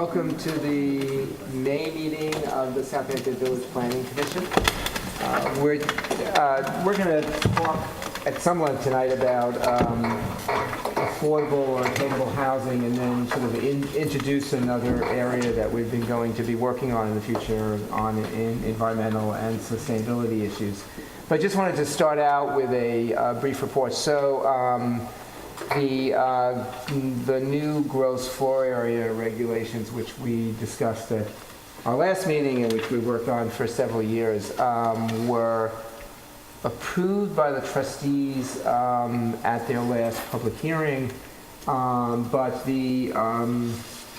Welcome to the May meeting of the Southampton Village Planning Commission. We're going to talk at some length tonight about affordable or attainable housing, and then sort of introduce another area that we've been going to be working on in the future on environmental and sustainability issues. But I just wanted to start out with a brief report. So the new gross floor area regulations, which we discussed at our last meeting and which we worked on for several years, were approved by the trustees at their last public hearing, but the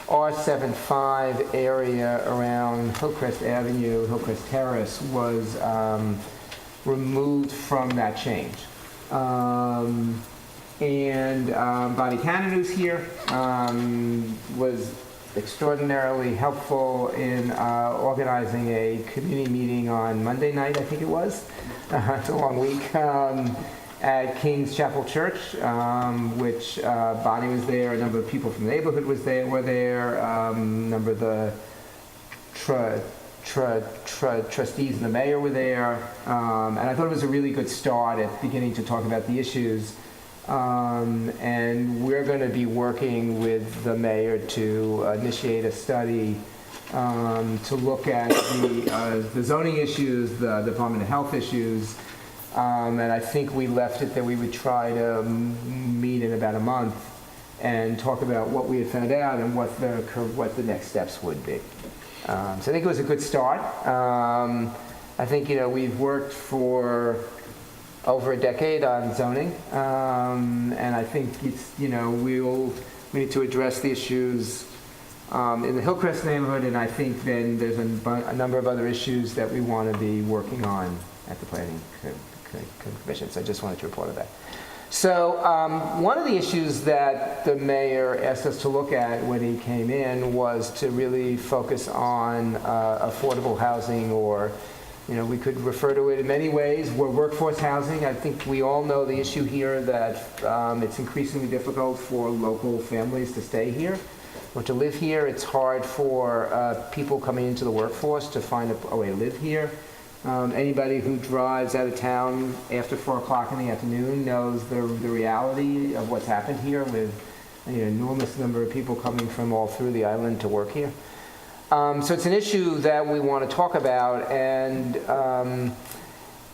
R75 area around Hillcrest Avenue, Hillcrest Terrace, was removed from that change. And Bonnie Cannon, who's here, was extraordinarily helpful in organizing a community meeting on Monday night, I think it was. It's a long week. At King's Chapel Church, which Bonnie was there, a number of people from the neighborhood were there, a number of the trustees and the mayor were there, and I thought it was a really good start at beginning to talk about the issues. And we're going to be working with the mayor to initiate a study to look at the zoning issues, the Department of Health issues, and I think we left it that we would try to meet in about a month and talk about what we had found out and what the next steps would be. So I think it was a good start. I think we've worked for over a decade on zoning, and I think it's we need to address the issues in the Hillcrest neighborhood, and I think then there's a number of other issues that we want to be working on at the Planning Commission. So I just wanted to report on that. So one of the issues that the mayor asked us to look at when he came in was to really focus on affordable housing, or we could refer to it in many ways. We're workforce housing. I think we all know the issue here that it's increasingly difficult for local families to stay here or to live here. It's hard for people coming into the workforce to find a way to live here. Anybody who drives out of town after 4 o'clock in the afternoon knows the reality of what's happened here with an enormous number of people coming from all through the island to work here. So it's an issue that we want to talk about, and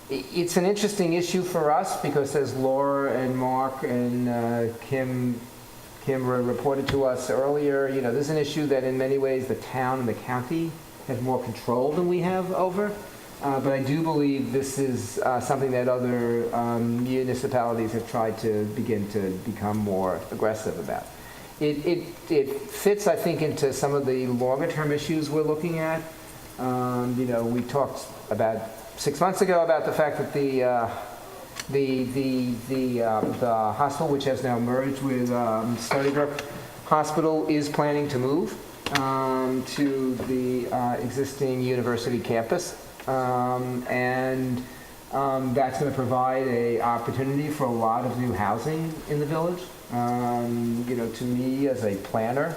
it's an interesting issue for us because, as Laura and Mark and Kim reported to us earlier, this is an issue that in many ways the town and the county have more control than we have over. But I do believe this is something that other municipalities have tried to begin to become more aggressive about. It fits, I think, into some of the longer-term issues we're looking at. We talked about 6 months ago about the fact that the hospital, which has now merged with Stony Brook Hospital, is planning to move to the existing university campus, and that's going to provide an opportunity for a lot of new housing in the village. To me as a planner,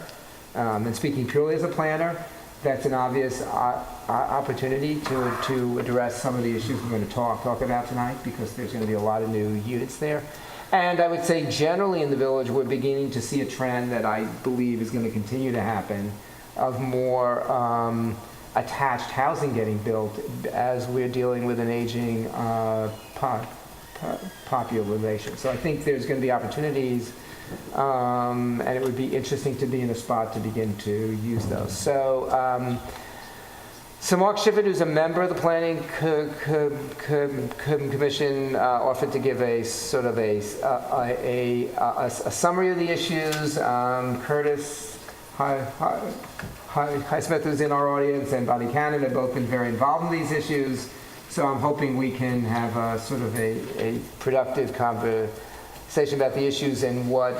and speaking purely as a planner, that's an obvious opportunity to address some of the issues we're going to talk about tonight, because there's going to be a lot of new units there. And I would say generally in the village, we're beginning to see a trend that I believe is going to continue to happen of more attached housing getting built as we're dealing with an aging population. So I think there's going to be opportunities, and it would be interesting to be in a spot to begin to use those. So Mark Schiffer, who's a member of the Planning Commission, offered to give a sort of a summary of the issues. Curtis Highsmith, who's in our audience, and Bonnie Cannon have both been very involved in these issues. So I'm hoping we can have a sort of a productive conversation about the issues and what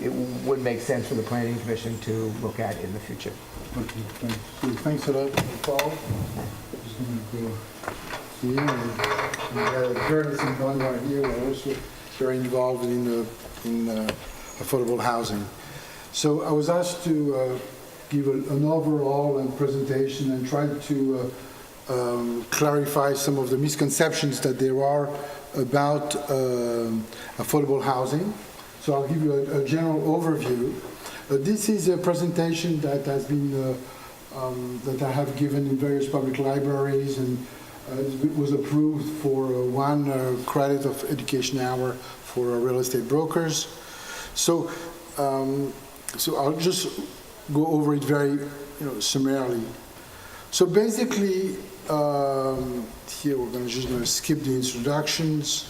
it would make sense for the Planning Commission to look at in the future. Okay, thanks. So thanks a lot, Paul. Just going to go here. Curtis and Bonnie are here. We're also very involved in affordable housing. So I was asked to give an overall presentation and try to clarify some of the misconceptions that there are about affordable housing. So I'll give you a general overview. This is a presentation that has been that I have given in various public libraries, and it was approved for one credit of education hour for real estate brokers. So, so I'll just go over it very, summarily. So basically, here we're just going to skip the introductions.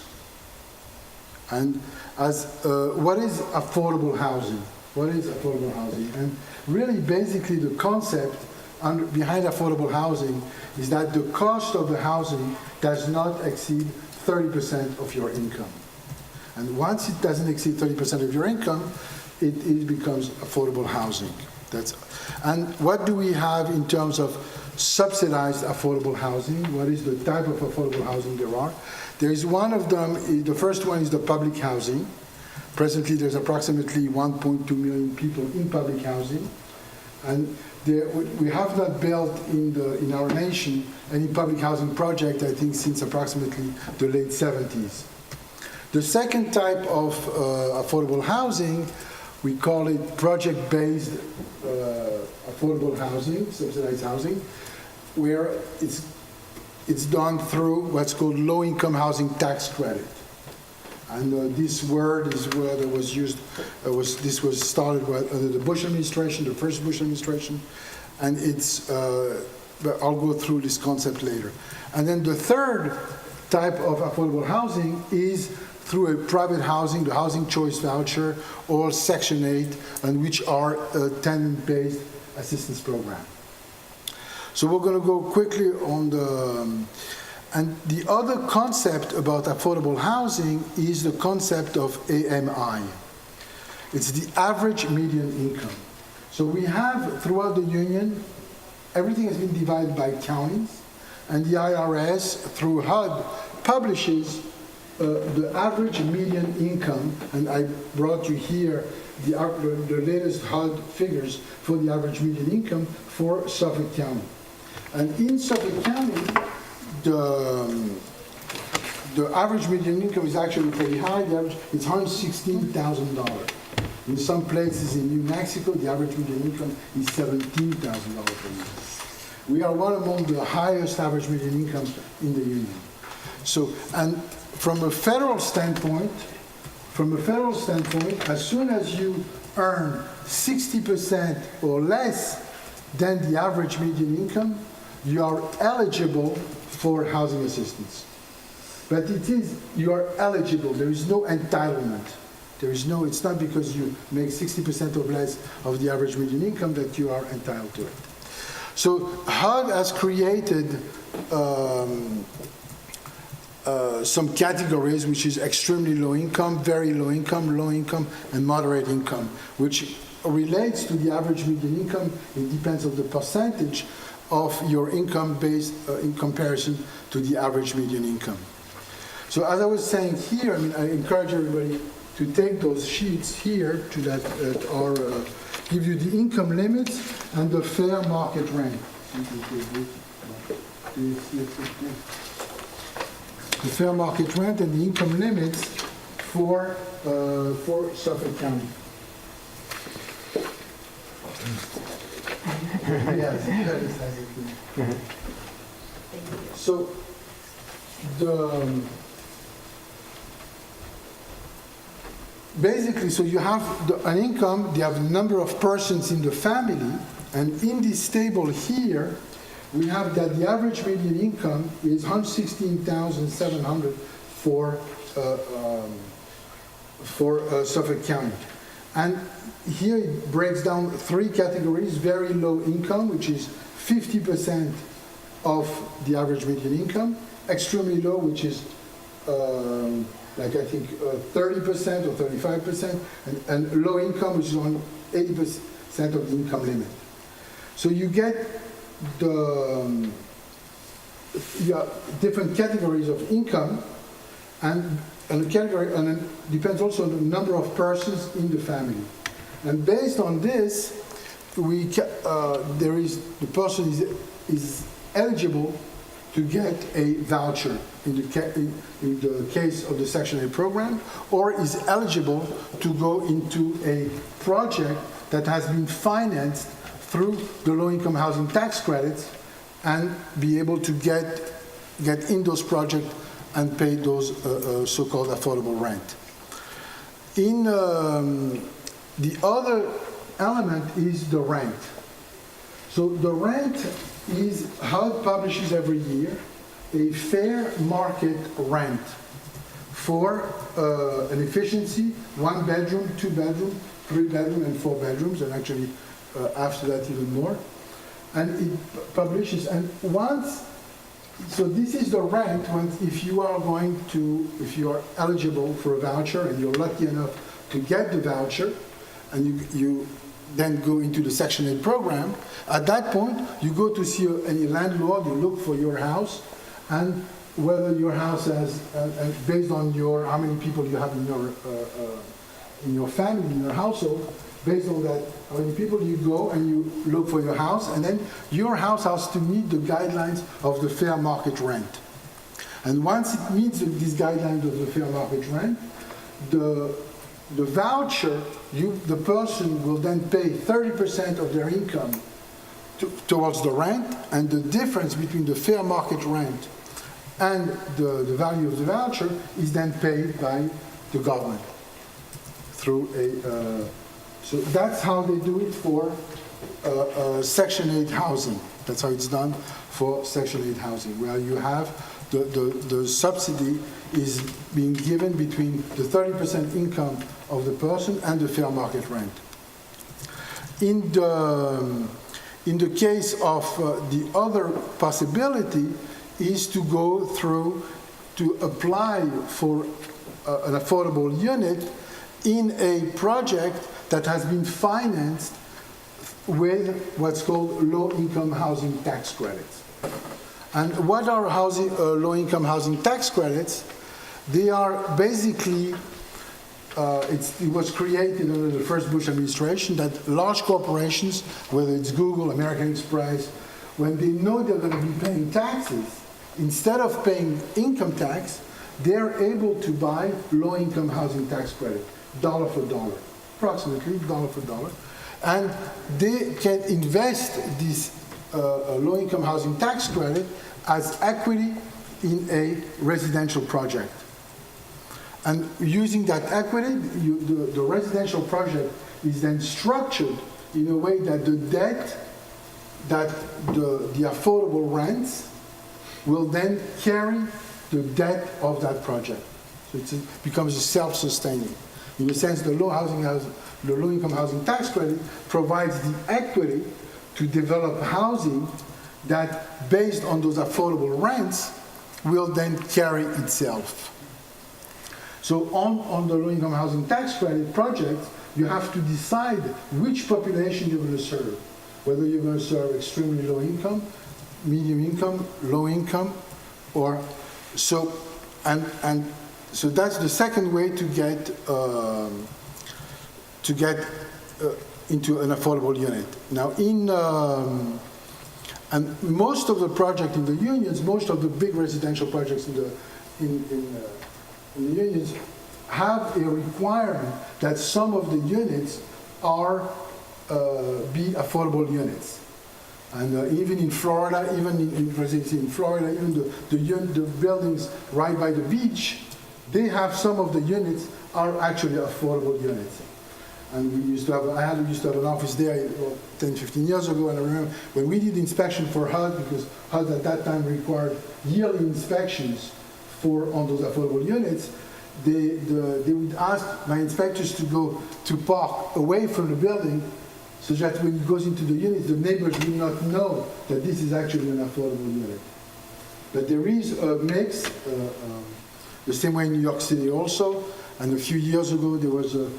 And as what is affordable housing? What is affordable housing? And really, basically, the concept behind affordable housing is that the cost of the housing does not exceed 30% of your income. And once it doesn't exceed 30% of your income, it becomes affordable housing. And what do we have in terms of subsidized affordable housing? What is the type of affordable housing there are? There is one of them, the first one is the public housing. Presently, there's approximately 1.2 million people in public housing. And we have not built in our nation any public housing project, I think, since approximately the late 70s. The second type of affordable housing, we call it project-based affordable housing, subsidized housing, where it's done through what's called low-income housing tax credit. And this word is where it was used, this was started under the Bush administration, the first Bush administration, and but I'll go through this concept later. And then the third type of affordable housing is through a private housing, the housing choice voucher, or Section 8, and which are a tenant-based assistance program. So we're going to go quickly on and the other concept about affordable housing is the concept of AMI. It's the average median income. So we have, throughout the Union, everything has been divided by counties, and the IRS, through HUD, publishes the average median income, and I brought you here the latest HUD figures for the average median income for Suffolk County. And in Suffolk County, the average median income is actually pretty high. The average is $116,000. In some places in New Mexico, the average median income is $17,000 per year. We are one among the highest average median incomes in the Union. So, and from a federal standpoint, as soon as you earn 60% or less than the average median income, you are eligible for housing assistance. But you are eligible. There is no entitlement. It's not because you make 60% or less of the average median income that you are entitled to it. So HUD has created some categories, which is extremely low income, very low income, and moderate income, which relates to the average median income. It depends on the percentage of your income based in comparison to the average median income. So as I was saying here, I encourage everybody to take those sheets here that give you the income limits and the fair market rent. The fair market rent and the income limits for Suffolk County. Yes, that is exactly. So basically, so you have an income, you have a number of persons in the family, and in this table here, we have that the average median income is $116,700 for Suffolk County. And here it breaks down three categories: very low income, which is 50% of the average median income; extremely low, which is like I think 30% or 35%, and low income, which is on 80% of the income limit. So you get different categories of income, and it depends also on the number of persons in the family. And based on this, the person is eligible to get a voucher in the case of the Section 8 program, or is eligible to go into a project that has been financed through the low-income housing tax credits and be able to get in those projects and pay those so-called affordable rent. In the other element is the rent. So the rent is HUD publishes every year a fair market rent for an efficiency, 1 bedroom, 2 bedroom, 3 bedroom, and 4 bedrooms, and actually after that even more. And it publishes, and so this is the rent if you are eligible for a voucher and you're lucky enough to get the voucher, and you then go into the Section 8 program. At that point, you go to see any landlord, you look for your house, and whether your house has, based on how many people you have in your family, in your household, based on that, how many people you go and you look for your house, and then your house has to meet the guidelines of the fair market rent. And once it meets these guidelines of the fair market rent, the voucher, the person will then pay 30% of their income towards the rent, and the difference between the fair market rent and the value of the voucher is then paid by the government through so that's how they do it for Section 8 housing. That's how it's done for Section 8 housing, where you have the subsidy is being given between the 30% income of the person and the fair market rent. In the case of the other possibility is to go through to apply for an affordable unit in a project that has been financed with what's called low-income housing tax credits. And what are low-income housing tax credits? They are basically, it was created under the first Bush administration that large corporations, whether it's Google, American Express, when they know they're going to be paying taxes, instead of paying income tax, they're able to buy low-income housing tax credit, dollar for dollar, approximately dollar for dollar. And they can invest this low-income housing tax credit as equity in a residential project. And using that equity, the residential project is then structured in a way that the debt, that the affordable rents will then carry the debt of that project. So it becomes self-sustaining. In a sense, the low-income housing tax credit provides the equity to develop housing that, based on those affordable rents, will then carry itself. So on the low-income housing tax credit project, you have to decide which population you're going to serve, whether you're going to serve extremely low income, medium income, low income, or so. And so that's the second way to get into an affordable unit. Now, and most of the projects in the unions, most of the big residential projects in the unions have a requirement that some of the units be affordable units. And even in Florida, even the buildings right by the beach, they have some of the units are actually affordable units. And we used to have an office there 10, 15 years ago, and I remember when we did inspection for HUD, because HUD at that time required yearly inspections on those affordable units, they would ask my inspectors to park away from the building, so that when it goes into the unit, the neighbors will not know that this is actually an affordable unit. But there is a mix, the same way in New York City also, and a few years ago there was a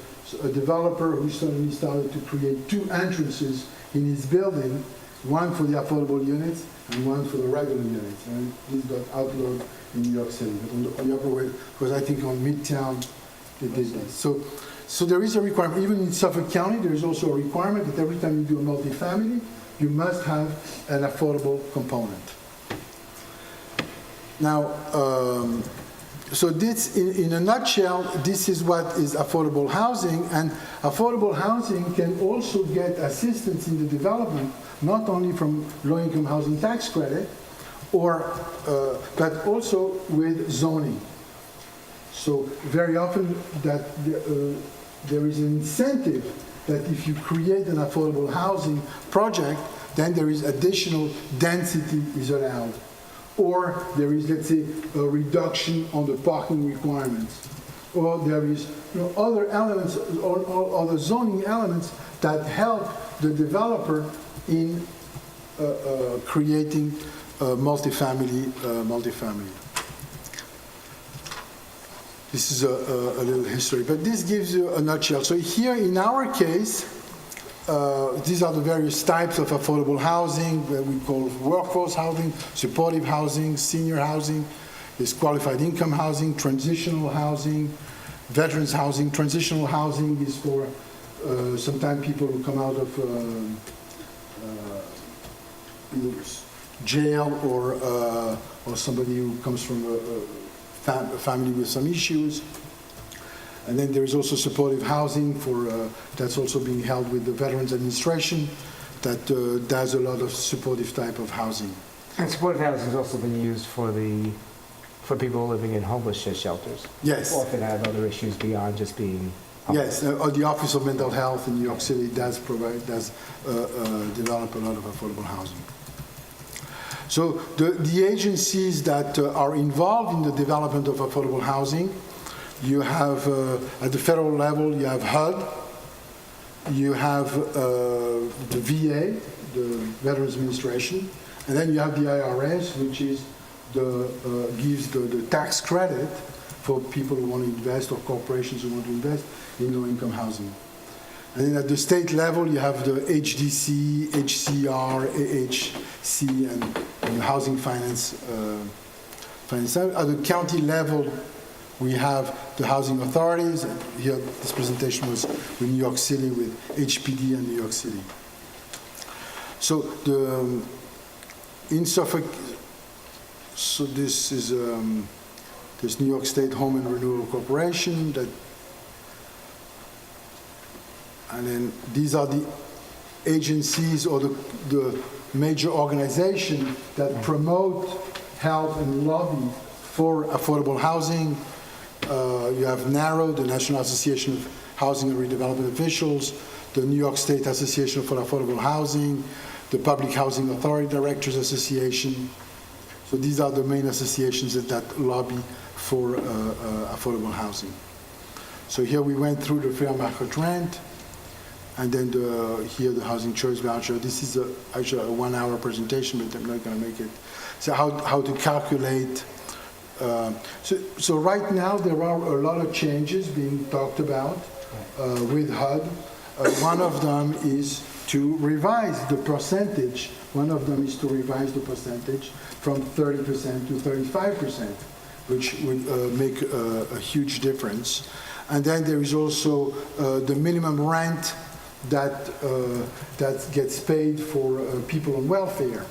developer who suddenly started to create 2 entrances in his building, one for the affordable units and one for the regular units. And this got outlawed in New York City. But on the upper way, because I think on Midtown they did this. So So there is a requirement, even in Suffolk County, there is also a requirement that every time you do a multifamily, you must have an affordable component. Now, so this, in a nutshell, this is what is affordable housing, and affordable housing can also get assistance in the development, not only from low-income housing tax credit, but also with zoning. So very often that there is an incentive that if you create an affordable housing project, then there is additional density is allowed. Or there is, let's say, a reduction on the parking requirements. Or there is other elements or other zoning elements that help the developer in creating multifamily. This is a little history, but this gives you a nutshell. So here in our case, these are the various types of affordable housing that we call workforce housing, supportive housing, senior housing, there's qualified income housing, transitional housing, veterans housing. Transitional housing is for sometimes people who come out of jail or somebody who comes from a family with some issues. And then there is also supportive housing for that's also being held with the Veterans Administration that does a lot of supportive type of housing. And supportive housing has also been used for people living in homelessness shelters. Yes. Often have other issues beyond just being homeless. Yes, the Office of Mental Health in New York City does develop a lot of affordable housing. So the agencies that are involved in the development of affordable housing, you have, at the federal level, you have HUD, you have the VA, the Veterans Administration, and then you have the IRS, which is gives the tax credit for people who want to invest or corporations who want to invest in low-income housing. And then at the state level, you have the HDC, HCR, AHC, and the Housing Finance. At the county level, we have the housing authorities. Here, this presentation was with New York City, with HPD and New York City. So in Suffolk, so this is this New York State Home and Renewal Corporation that. And then these are the agencies or the major organizations that promote, help, and lobby for affordable housing. You have NARO, the National Association of Housing and Redevelopment Officials, the New York State Association for Affordable Housing, the Public Housing Authority Directors Association. So these are the main associations that lobby for affordable housing. So here we went through the fair market rent. And then here the housing choice voucher. This is actually a 1-hour presentation, but I'm not going to make it. So how to calculate. So right now there are a lot of changes being talked about with HUD. One of them is to revise the percentage. One of them is to revise the percentage from 30% to 35%, which would make a huge difference. And then there is also the minimum rent that gets paid for people on welfare.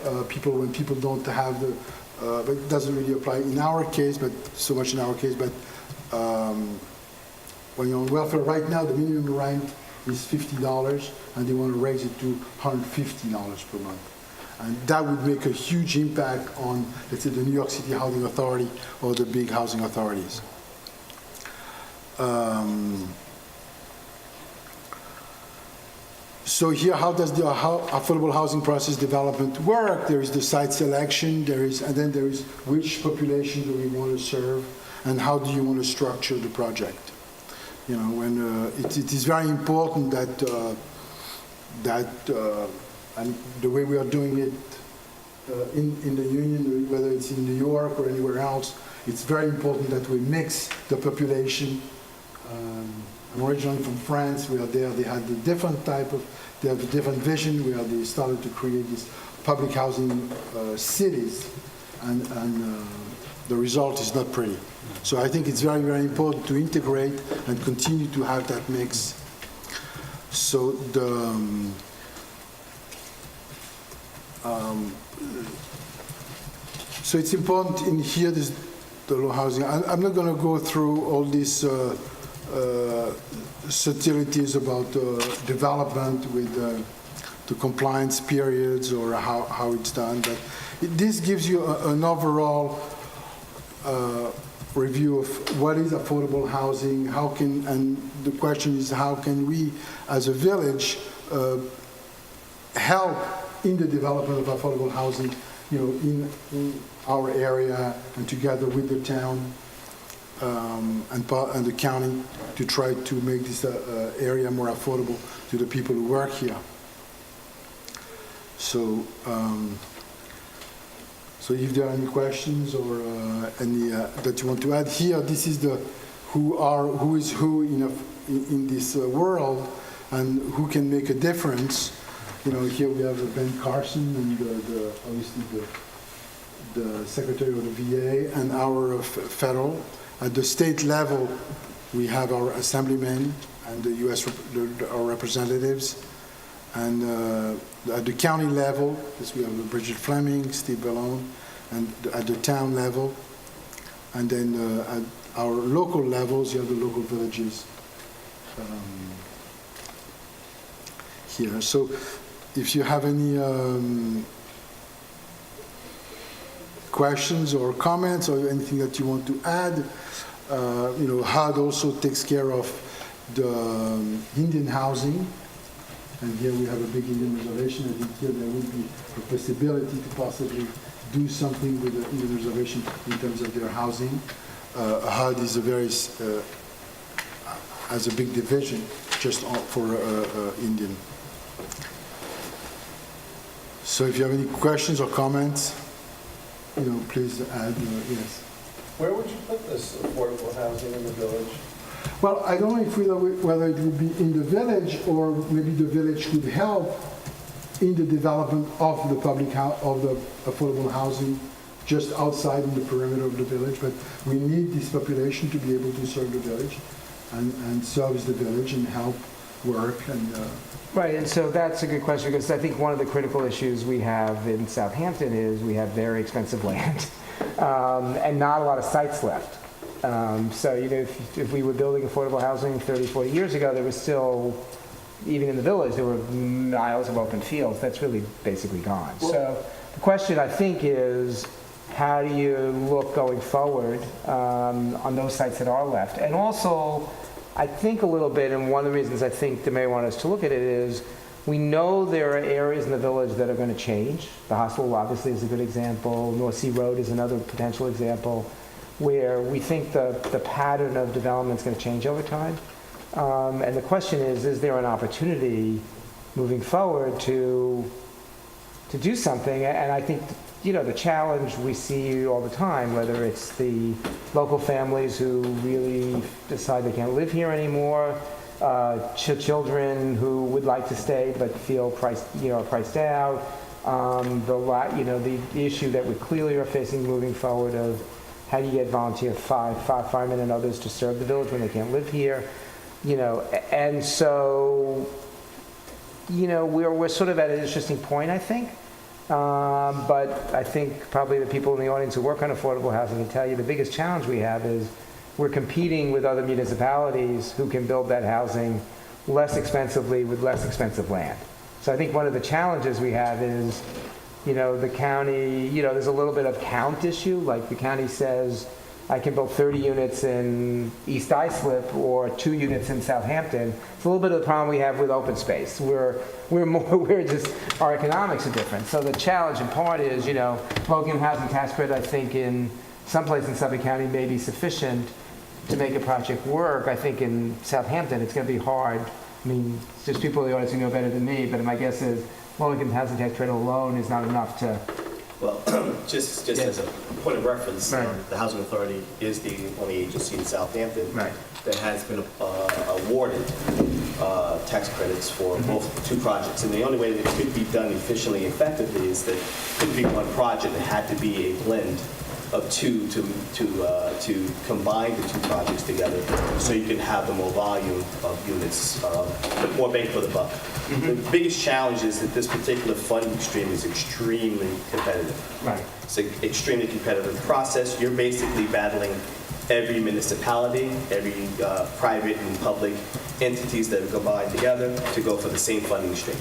When people don't have the, but it doesn't really apply in our case, but so much in our case. But when you're on welfare right now, the minimum rent is $50, and they want to raise it to $150 per month. And that would make a huge impact on, let's say, the New York City Housing Authority or the big housing authorities. So here, how does the affordable housing process development work? There is the site selection, and then there is which population do we want to serve, and how do you want to structure the project? You know, when it is very important that and the way we are doing it in the Union, whether it's in New York or anywhere else, it's very important that we mix the population. I'm originally from France. We are there. They had a different they have a different vision. They started to create these public housing cities, and the result is not pretty. So I think it's very, very important to integrate and continue to have that mix. So so it's important in here, the low housing. I'm not going to go through all these subtleties about development with the compliance periods or how it's done, but this gives you an overall review of what is affordable housing, and the question is how can we as a village help in the development of affordable housing, in our area and together with the town and the county to try to make this area more affordable to the people who work here. So, so if there are any questions or any that you want to add here, this is the who is who in this world and who can make a difference. Here we have Ben Carson and obviously the Secretary of the VA and our federal. At the state level, we have our assemblymen and the U.S. Our representatives. And at the county level, we have Bridget Fleming, Steve Bellone, and at the town level. And then at our local levels, you have the local villages here. So if you have any questions or comments or anything that you want to add, HUD also takes care of the Indian housing. And here we have a big Indian reservation. I think here there would be a possibility to possibly do something with the Indian reservation in terms of their housing. HUD is has a big division just for Indian. So if you have any questions or comments, please add. Yes. Where would you put this affordable housing in the village? Well, I don't know whether it would be in the village or maybe the village could help in the development of the of the affordable housing just outside in the perimeter of the village. But we need this population to be able to serve the village and service the village and help work and. Right, and so that's a good question because I think one of the critical issues we have in Southampton is we have very expensive land and not a lot of sites left. So if we were building affordable housing 30, 40 years ago, there was still, even in the village, there were miles of open fields. That's really basically gone. So the question, I think, is how do you look going forward on those sites that are left? And also, I think a little bit, and one of the reasons I think the mayor wanted us to look at it is we know there are areas in the village that are going to change. The hospital obviously is a good example. North Sea Road is another potential example where we think the pattern of development is going to change over time. And the question is there an opportunity moving forward to do something? And I think, the challenge we see all the time, whether it's the local families who really decide they can't live here anymore, children who would like to stay but feel priced out, the issue that we clearly are facing moving forward of how do you get volunteer firemen and others to serve the village when they can't live here, and so, we're sort of at an interesting point, I think. But I think probably the people in the audience who work on affordable housing can tell you the biggest challenge we have is we're competing with other municipalities who can build that housing less expensively with less expensive land. So I think one of the challenges we have is, the county, there's a little bit of count issue. Like the county says, I can build 30 units in East Islip or 2 units in Southampton. It's a little bit of the problem we have with open space. Our economics are different. So the challenge in part is, low-income housing tax credit, I think in some places in Suffolk County may be sufficient to make a project work. I think in Southampton it's going to be hard. I mean, there's people in the audience who know better than me, but my guess is low-income housing tax credit alone is not enough to. Well, just as a point of reference, Right. The Housing Authority is the only agency in Southampton Right. that has been awarded tax credits for both 2 projects. And the only way that it could be done efficiently and effectively is that it could be one project. It had to be a blend of two to combine the two projects together so you can have the more volume of units, more bang for the buck. The biggest challenge is that this particular funding stream is extremely competitive. Right. It's an extremely competitive process. You're basically battling every municipality, every private and public entities that have combined together to go for the same funding stream.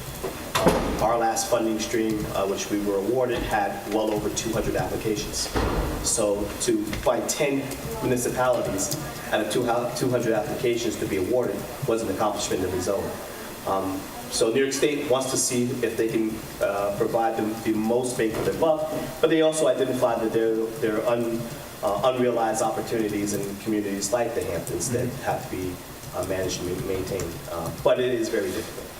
Our last funding stream, which we were awarded, had well over 200 applications. So to find 10 municipalities out of 200 applications to be awarded was an accomplishment of its own. So New York State wants to see if they can provide them the most bang for their buck, but they also identified that there are unrealized opportunities in communities like the Hamptons that have to be managed and maintained. But it is very difficult.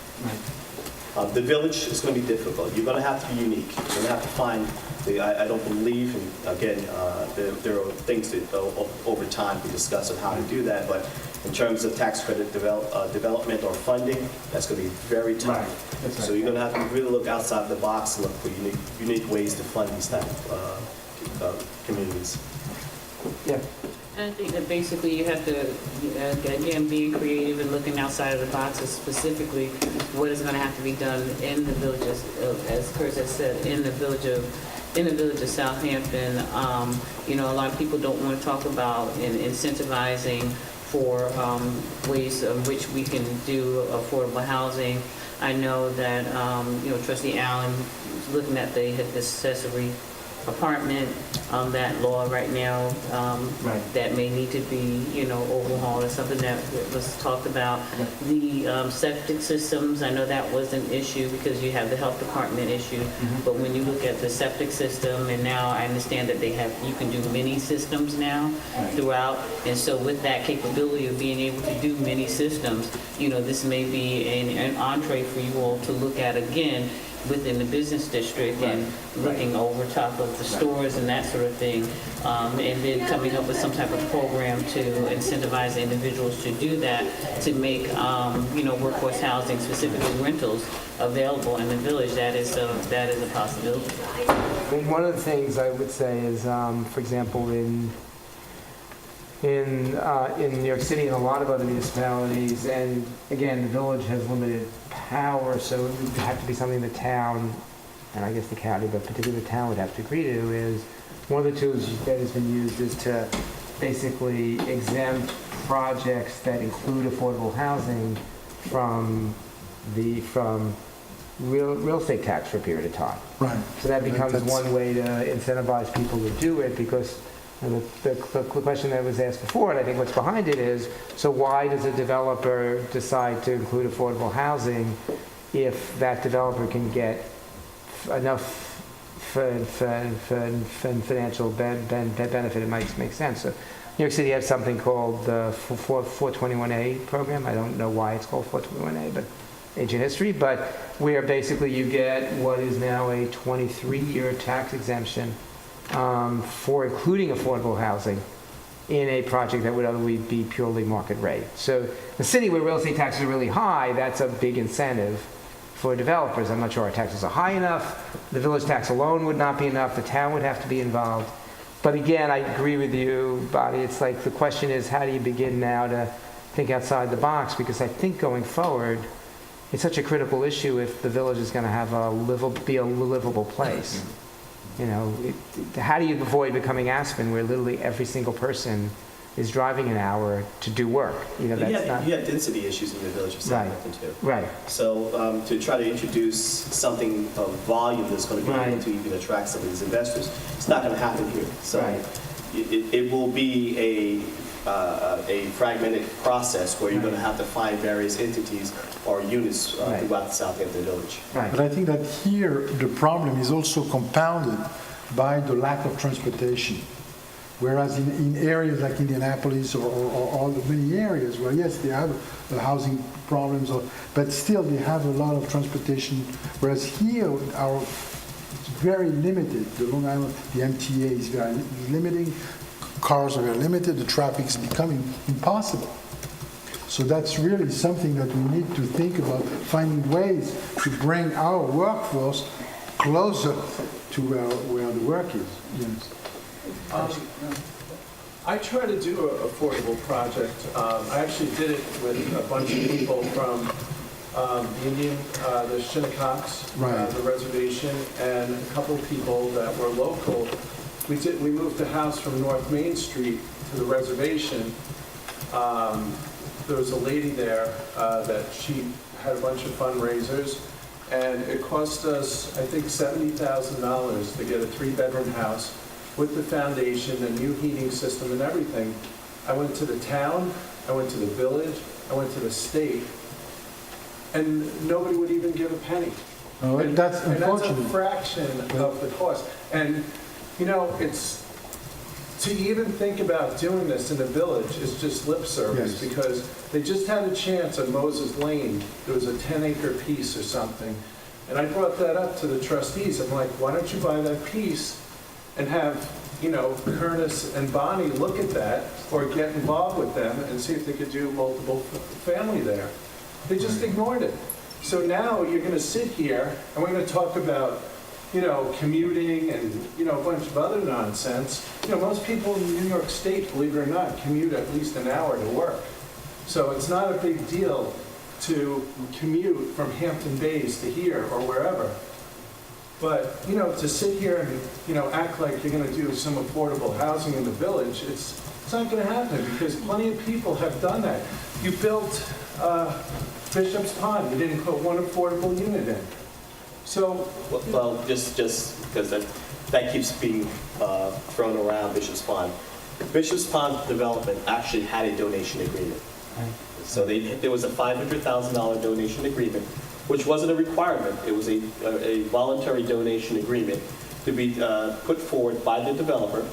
The village is going to be difficult. You're going to have to be unique. You're going to have to find I don't believe, and again, there are things that over time we discuss on how to do that, but in terms of tax credit development or funding, that's going to be very tough. Right. That's right. So you're going to have to really look outside the box and look for unique ways to fund these type of communities. Yeah. And I think that basically you have to, again, being creative and looking outside of the boxes, specifically what is going to have to be done in the villages, as Kurt has said, in the village of Southampton. A lot of people don't want to talk about incentivizing for ways in which we can do affordable housing. I know that, Trustee Allen is looking at the accessory apartment, that law right now, Right. that may need to be, overhauled, or something that was talked about. The septic systems, I know that was an issue because you have the health department issue, but when you look at the septic system, and now I understand that you can do mini systems now throughout, and so with that capability of being able to do mini systems, this may be an entree for you all to look at again within the business district and looking over top of the stores and that sort of thing, and then coming up with some type of program to incentivize individuals to do that, to make workforce housing, specifically rentals, available in the village. That is a possibility. One of the things I would say is, for example, in New York City and a lot of other municipalities, and again, the village has limited power, so it would have to be something the town, and I guess the county, but particularly the town would have to agree to, is one of the tools that has been used is to basically exempt projects that include affordable housing from real estate tax for a period of time. Right. So that becomes That's- one way to incentivize people to do it, because the question that was asked before, and I think what's behind it is, so why does a developer decide to include affordable housing if that developer can get enough financial benefit? It might make sense. So New York City has something called the 421A program. I don't know why it's called 421A, but ancient history, but where basically you get what is now a 23-year tax exemption for including affordable housing in a project that would otherwise be purely market rate. So the city where real estate taxes are really high, that's a big incentive for developers. I'm not sure our taxes are high enough. The village tax alone would not be enough. The town would have to be involved. But again, I agree with you, Bonnie. It's like the question is, how do you begin now to think outside the box? Because I think going forward, it's such a critical issue if the village is going to have be a livable place. How do you avoid becoming Aspen, where literally every single person is driving an hour to do work? You have density issues in the village of Southampton too. Right. So to try to introduce something of volume that's going to be able to even attract some of these investors, it's not going to happen here. So it will be a fragmented process where you're going to have to find various entities or units throughout the Southampton village. Right. But I think that here the problem is also compounded by the lack of transportation. Whereas in areas like Indianapolis or many areas where, yes, they have housing problems, but still they have a lot of transportation. Whereas here, it's very limited. The Long Island, the MTA is very limiting. Cars are very limited. The traffic is becoming impossible. So that's really something that we need to think about, finding ways to bring our workforce closer to where the work is. Yes. I try to do an affordable project. I actually did it with a bunch of people from the Indian, the Shinnecox, Right. the reservation, and a couple of people that were local. We moved the house from North Main Street to the reservation. There was a lady there that she had a bunch of fundraisers, and it cost us, I think, $70,000 to get a 3-bedroom house with the foundation, a new heating system and everything. I went to the town, I went to the village, I went to the state, and nobody would even give a penny. Oh, And- that's And that's a unfortunate. fraction of the cost. And, you know, it's, to even think about doing this in the village is just lip service, Yes. because they just had a chance on Moses Lane. There was a 10-acre piece or something. And I brought that up to the trustees. I'm like, why don't you buy that piece and have, you know, Curtis and Bonnie look at that, or get involved with them and see if they could do multiple family there. They just ignored it. So now you're going to sit here and we're going to talk about, you know, commuting and, you know, a bunch of other nonsense. You know, most people in New York State, believe it or not, commute at least an hour to work. So it's not a big deal to commute from Hampton Bays to here or wherever. But, you know, to sit here and, you know, act like you're going to do some affordable housing in the village, it's not going to happen, because plenty of people have done that. You built Bishop's Pond, you didn't put one affordable unit in. So, Well, just because that keeps being thrown around, Bishop's Pond. Bishop's Pond Development actually had a donation agreement. So there was a $500,000 donation agreement, which wasn't a requirement. It was a voluntary donation agreement to be put forward by the developer.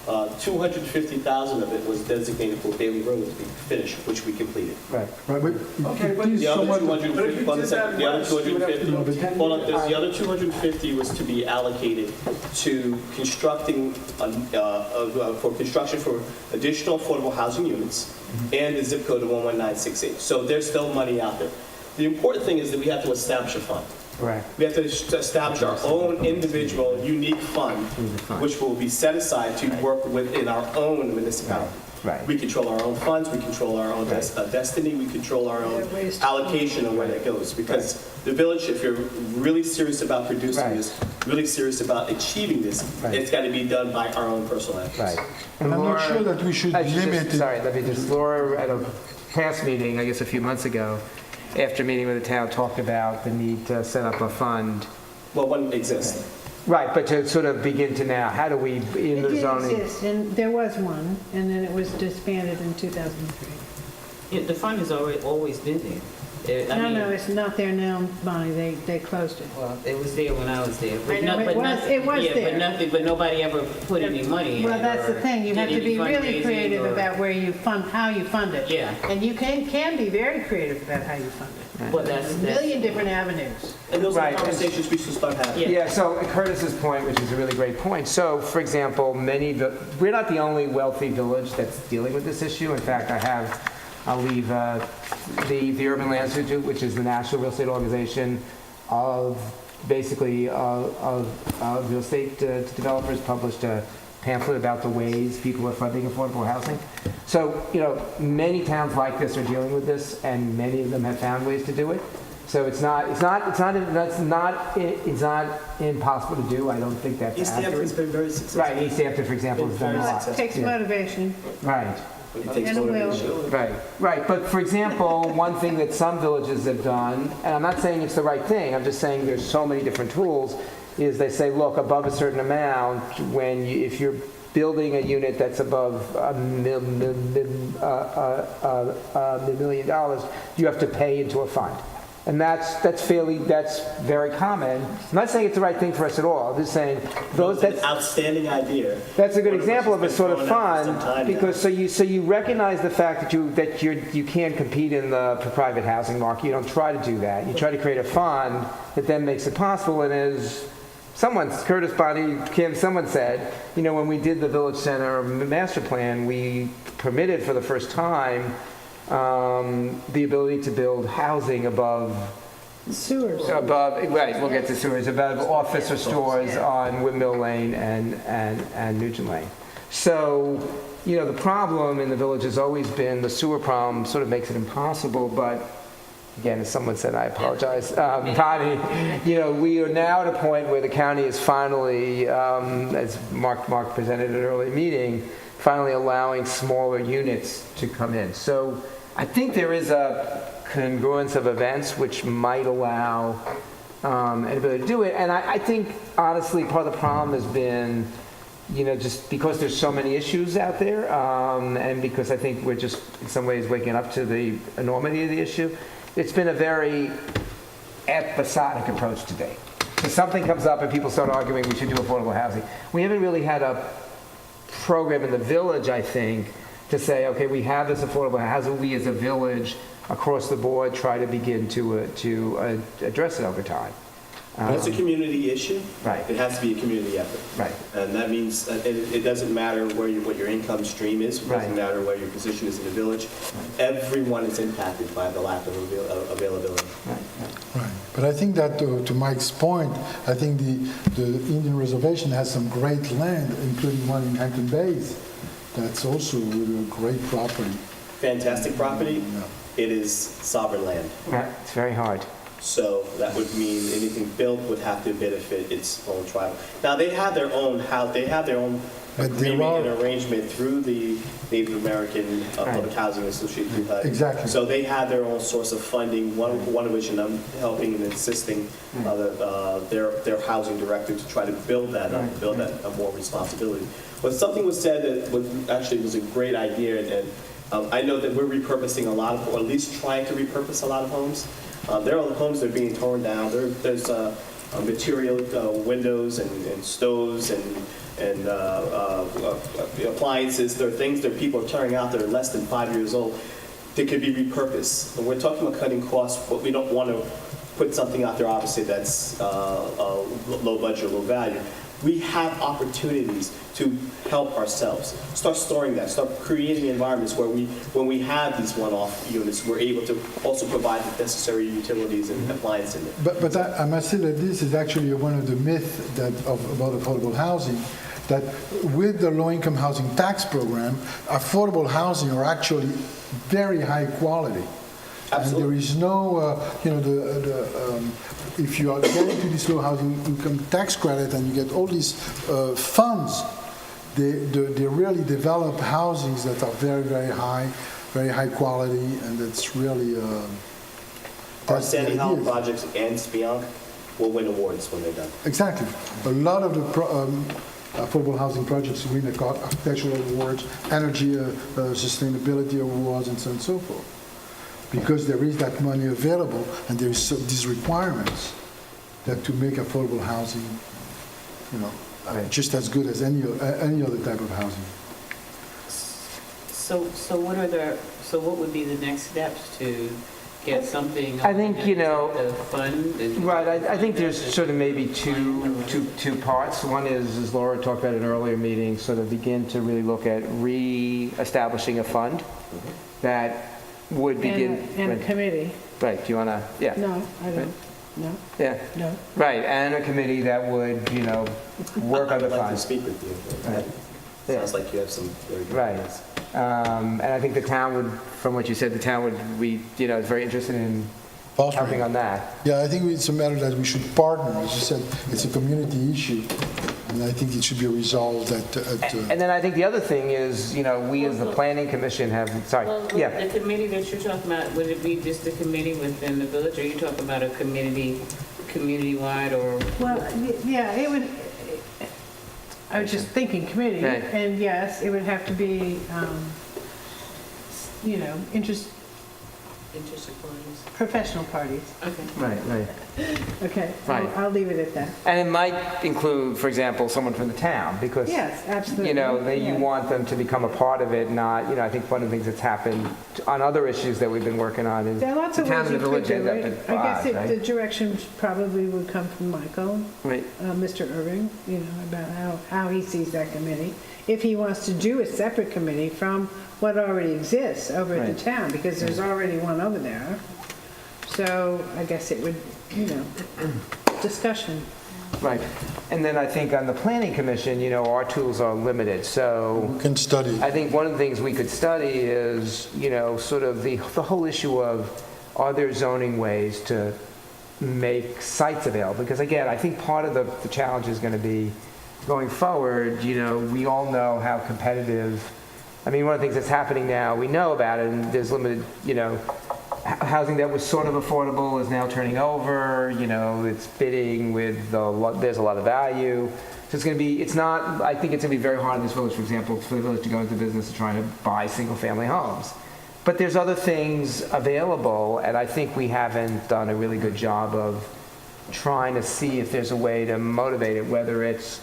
$250,000 of it was designated for Bailey Road to be finished, which we completed. Right. Right, but Okay, but please The other somewhat- 250, But if you hold on a did second. that The other west, you would have to 250, go 10 hold on, years. the other 250 was to be allocated to constructing, for construction for additional affordable housing units and the zip code of 11968. So there's still money out there. The important thing is that we have to establish a fund. Correct. We have to establish our own individual, unique fund, which will be set aside to work within our own municipality. Right. We control our own funds, we control our own destiny, we control our own allocation of where that goes. Because the village, if you're really serious about producing Right. this, really serious about achieving this, Right. it's got to be done by our own personal efforts. Right. I'm not sure that we should limit it. Sorry, let me just, Laura, at a past meeting, I guess a few months ago, after meeting with the town, talked about the need to set up a fund. Well, one exists. Right, but to sort of begin to now, how do we, in It the did zoning? exist, and there was one, and then it was disbanded in 2003. The fund has always been there. I No, mean, no, it's not there now, Bonnie, they closed it. Well, it was there when I was there. I know, it was Yeah, there. but nobody ever put any money in it. Well, that's the or thing, you did have to any be really fundraising creative or- about where you fund, how you fund it. Yeah. And you can be very creative about how you fund it. Well, that's, A million different avenues. And those are Right. conversations we should start having. Yeah. Yeah, so Curtis's point, which is a really great point. So, for example, we're not the only wealthy village that's dealing with this issue. In fact, I'll leave the Urban Land Institute, which is the national real estate organization of basically of real estate developers, published a pamphlet about the ways people are funding affordable housing. So, you know, many towns like this are dealing with this, and many of them have found ways to do it. So it's not impossible to do. I don't think that's East Hampton's accurate. been very successful. Right, East Hampton, for example, has done a Very lot. It takes Yeah. motivation. Right. It takes And a will. motivation. Right. But for example, one thing that some villages have done, and I'm not saying it's the right thing, I'm just saying there's so many different tools, is they say, look, above a certain amount, if you're building a unit that's above $1 million, you have to pay into a fund. And that's very common. I'm not saying it's the right thing for us at all. I'm just saying It's an outstanding idea. that's a good One of example which of a has sort been of thrown out for some fund, time now. because so you recognize the fact that you can't compete in the private housing market. You don't try to do that. You try to create a fund that then makes it possible. And as Curtis, Bonnie, Kim, someone said, you know, when we did the Village Center master plan, we permitted for the first time the ability to build housing above Sewers. above, right, we'll get to sewers, above office or stores on Windmill Lane and Nugent Lane. So, you know, the problem in the village has always been, the sewer problem sort of makes it impossible, but again, as someone said, I apologize, Bonnie, you know, we are now at a point where the county is finally, as Mark presented at an early meeting, finally allowing smaller units to come in. So I think there is a congruence of events which might allow anybody to do it. And I think, honestly, part of the problem has been, you know, just because there's so many issues out there, and because I think we're just, in some ways, waking up to the enormity of the issue, it's been a very episodic approach to date. So something comes up and people start arguing we should do affordable housing. We haven't really had a program in the village, I think, to say, okay, we have this affordable housing, we as a village across the board try to begin to address it over time. It's a community issue. Right. It has to be a community effort. Right. And that means it doesn't matter what your income stream is. It doesn't Right. matter where your position is in the village. Everyone is impacted by the lack of availability. Right, but I think that to Mike's point, I think the Indian Reservation has some great land, including one in Hampton Bays. That's also a great property. Fantastic property. Yeah. It is sovereign land. Right. It's very hard. So that would mean anything built would have to benefit its own tribe. Now, they have their own house, they have their own But there agreement are- and arrangement through the Native American Public Housing Association. through HUD. Exactly. So they have their own source of funding, one of which, and I'm helping and assisting their housing director to try to build that up, build that more responsibility. But something was said that actually was a great idea, and I know that we're repurposing a lot of, or at least trying to repurpose a lot of homes. There are homes that are being torn down. There's material windows and stoves and appliances. There are things that people are tearing out that are less than 5 years old that could be repurposed. And we're talking about cutting costs, but we don't want to put something out there, obviously, that's low budget, low value. We have opportunities to help ourselves. Start storing that. Start creating environments where when we have these one-off units, we're able to also provide the necessary utilities and appliances in there. But I must say that this is actually one of the myths about affordable housing, that with the low-income housing tax program, affordable housing are actually very high quality. Absolutely. And there is no, if you are getting to this low housing income tax credit and you get all these funds, they really develop housings that are very, very high quality, and it's really, Our that's the Sandy Hollow idea. projects and Spionk will win awards when they're done. Exactly. A lot of the affordable housing projects win architectural awards, energy sustainability awards, and so on and so forth. Because there is that money available, and there is these requirements that to make affordable housing, you know, just as good as any other type of housing. So what would be the next steps to get something? I think, you know- The fund and. Right, I think there's sort of maybe two parts. One is, as Laura talked about in an earlier meeting, sort of begin to really look at re-establishing a fund that would begin. And a committee. Right, do you want to, yeah, No, I don't. No, yeah, no. right, and a committee that would, you know, work on the I'd like to fund. speak with you. Right. Yeah. Sounds like you have some very good Right. ideas. And I think the town would, from what you said, the town would be, you know, very interested in helping on that. Yeah, I think it's a matter that we should partner. As you said, it's a community issue, and I think it should be resolved at And then I think the other thing is, you know, we as the planning commission have, sorry, Well, yeah. the committee that you're talking about, would it be just a committee within the village, or are you talking about a community-wide, or? Well, yeah, it would, I was just thinking committee, Right. and yes, it would have to be, you know, Interested parties. professional parties. Okay. Right. Okay, Right. I'll leave it at that. And it might include, for example, someone from the town, because, Yes, absolutely. you know, that you Yeah. want them to become a part of it, not, you know, I think one of the things that's happened on other issues that we've been working on is There are lots the of town ways and you the could village do end up it. at I guess odds, the right? direction probably would come from Michael, Right. Mr. Irving, you know, about how he sees that committee. If he wants to do a separate committee from what already exists over at Right. the town, because there's already one over there. So I guess it would, discussion. Right. And then I think on the planning commission, our tools are limited, so We can study. I think one of the things we could study is, sort of the whole issue of, are there zoning ways to make sites available? Because again, I think part of the challenge is going to be, going forward, we all know how competitive, one of the things that's happening now, we know about it, and there's limited, housing that was sort of affordable is now turning over, it's bidding with, there's a lot of value. So it's going to be, I think it's going to be very hard in this village, for example, for the village to go into business of trying to buy single-family homes. But there's other things available, and I think we haven't done a really good job of trying to see if there's a way to motivate it, whether it's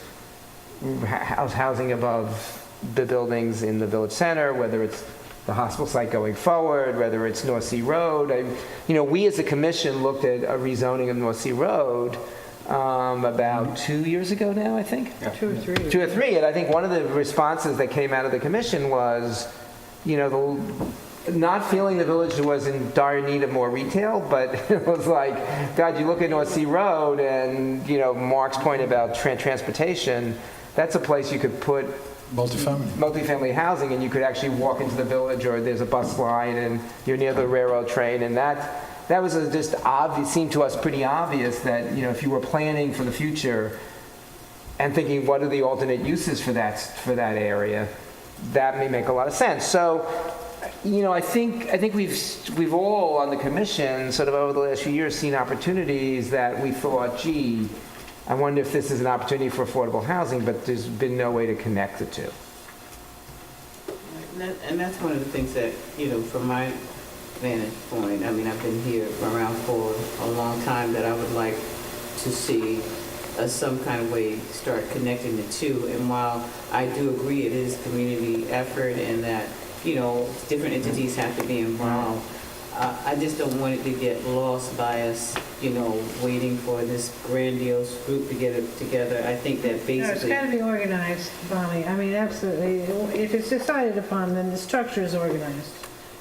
housing above the buildings in the village center, whether it's the hospital site going forward, whether it's North Sea Road. We as a commission looked at a rezoning of North Sea Road about 2 years ago now, I think. 2 or 3. 2 or 3, and I think one of the responses that came out of the commission was, not feeling the village was in dire need of more retail, but it was like, God, you look at North Sea Road and, Mark's point about transportation, that's a place you could put multifamily housing, and you could actually walk into the village, or there's a bus line and you're near the railroad train, and that was just obvious, seemed to us pretty obvious that, if you were planning for the future and thinking what are the alternate uses for that area, that may make a lot of sense. So, I think we've all on the commission sort of over the last few years seen opportunities that we thought, gee, I wonder if this is an opportunity for affordable housing, but there's been no way to connect the two. And that's one of the things that, from my vantage point, I've been here around for a long time, that I would like to see some kind of way to start connecting the two. And while I do agree it is community effort and that, different entities have to be involved, I just don't want it to get lost by us, waiting for this grandiose group to get it together. I think that basically... No, it's got to be organized, Bonnie. Absolutely. If it's decided upon, then the structure is organized,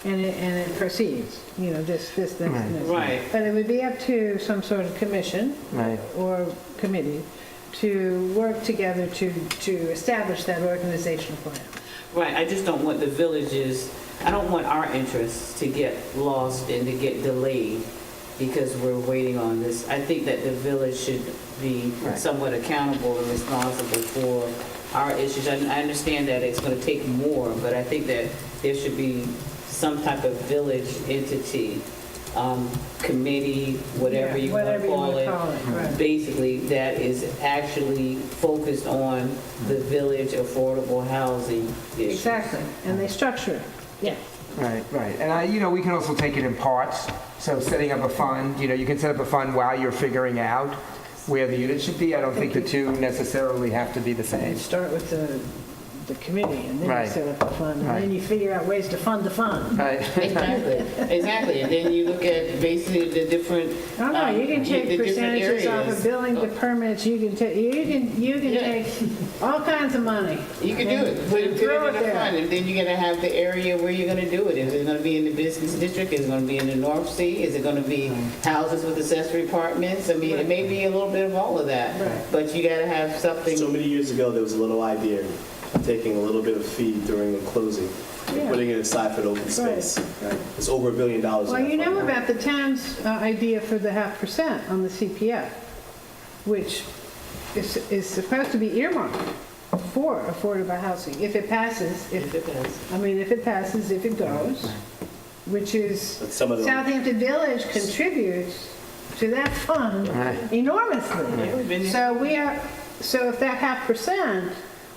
and it proceeds. This. Right. But it would be up to some sort of commission or committee to work together to establish that organizational plan. Right. I just don't want the villages... I don't want our interests to get lost and to get delayed because we're waiting on this. I think that the village should be somewhat accountable and responsible for our issues. I understand that it's going to take more, but I think that there should be some type of village entity, committee, whatever you want to call it, right. basically that is actually focused on the village affordable housing issue. Exactly. And they structure it. Yeah. Right. And we can also take it in parts. So setting up a fund, you can set up a fund while you're figuring out where the unit should be. I don't think the two necessarily have to be the same. You start with the committee, and then Right. you set up the fund, and Right. then you figure out ways to fund the fund. Right. Exactly. And then you look at basically the different. Oh, no, you can the take different percentages off areas. of building to permits, you can Yeah. take all kinds of money. You can do it. Put it Throw in it a there. fund, and then you're gonna have the area where you're gonna do it. Is it gonna be in the business district? Is it gonna be in the North Sea? Is it gonna be houses with accessory apartments? It may be a little bit of all of that, Right. but you gotta have something. So many years ago, there was a little idea of taking a little bit of fee during the closing, and Yeah. putting it aside for the open space. It's over $1 billion. Well, in you that know fund now. about the town's idea for the 0.5% on the CPF, which is supposed to be earmarked for affordable housing, if it passes, if it passes, if it goes, which is, But some of them- Southampton Village contributes to that fund enormously. So if that 0.5%,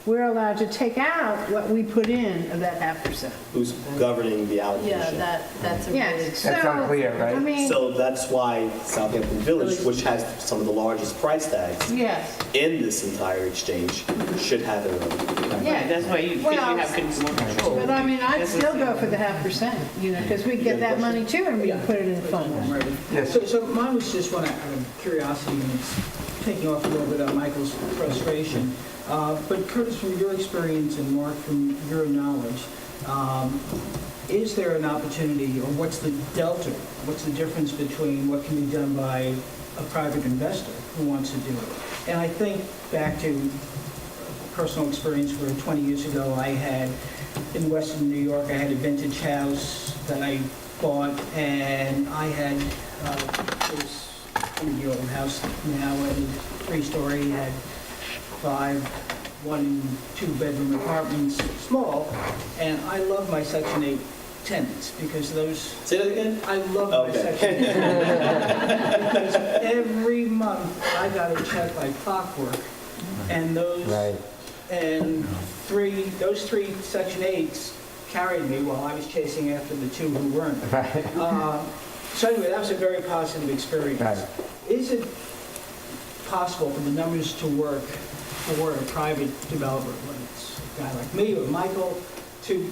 we're allowed to take out what we put in of that 0.5%. Who's governing the allocation? Yeah, that's a really, Yes, so, That's unclear, right? I mean, So that's why Southampton Village, which has some of the largest price tags yes, in this entire exchange, should have it. Yeah, that's why you Well, have more control. but I'd still go for the 0.5%, because we get that money too and we can put it in the fund. Yes. So mine was just one out of curiosity, and it's taking off a little bit on Michael's frustration. But Curtis, from your experience and Mark, from your knowledge, is there an opportunity, or what's the delta? What's the difference between what can be done by a private investor who wants to do it? And I think back to personal experience where 20 years ago I had, in Western New York, I had a vintage house that I bought, and I had, it was a 20-year-old house now, and 3-story, had 5 1- and 2-bedroom apartments, small, and I love my Section 8 tenants, because those, Say that again? I love my Okay. Section 8 tenants. Because every month, I got a check like clockwork, and those, Right. and those 3 Section 8s carried me while I was chasing after the 2 who weren't. Right. So anyway, that was a very positive experience. Right. Is it possible for the numbers to work for a private developer, whether it's a guy like me or Michael, to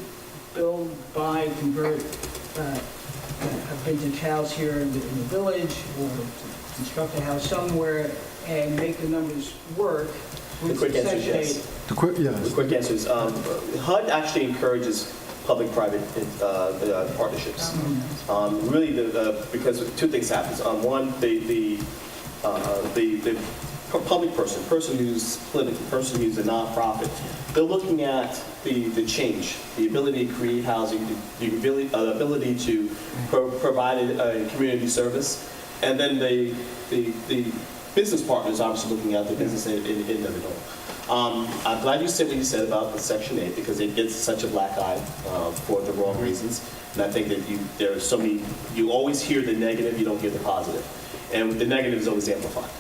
build, buy, convert a vintage house here in the village, or to construct a house somewhere and make the numbers work The with quick answer is Section yes. 8? The quick, The yes. quick answer is, HUD actually encourages public-private partnerships. Really, because 2 things happen. One, the public person who's political, person who's a nonprofit, they're looking at the change, the ability to create housing, the ability to provide a community service, and then the business partners obviously looking at the business in of it all. I'm glad you said what you said about the Section 8, because it gets such a black eye for the wrong reasons. And I think that there are so many, you always hear the negative, you don't hear the positive. And the negative is always amplified.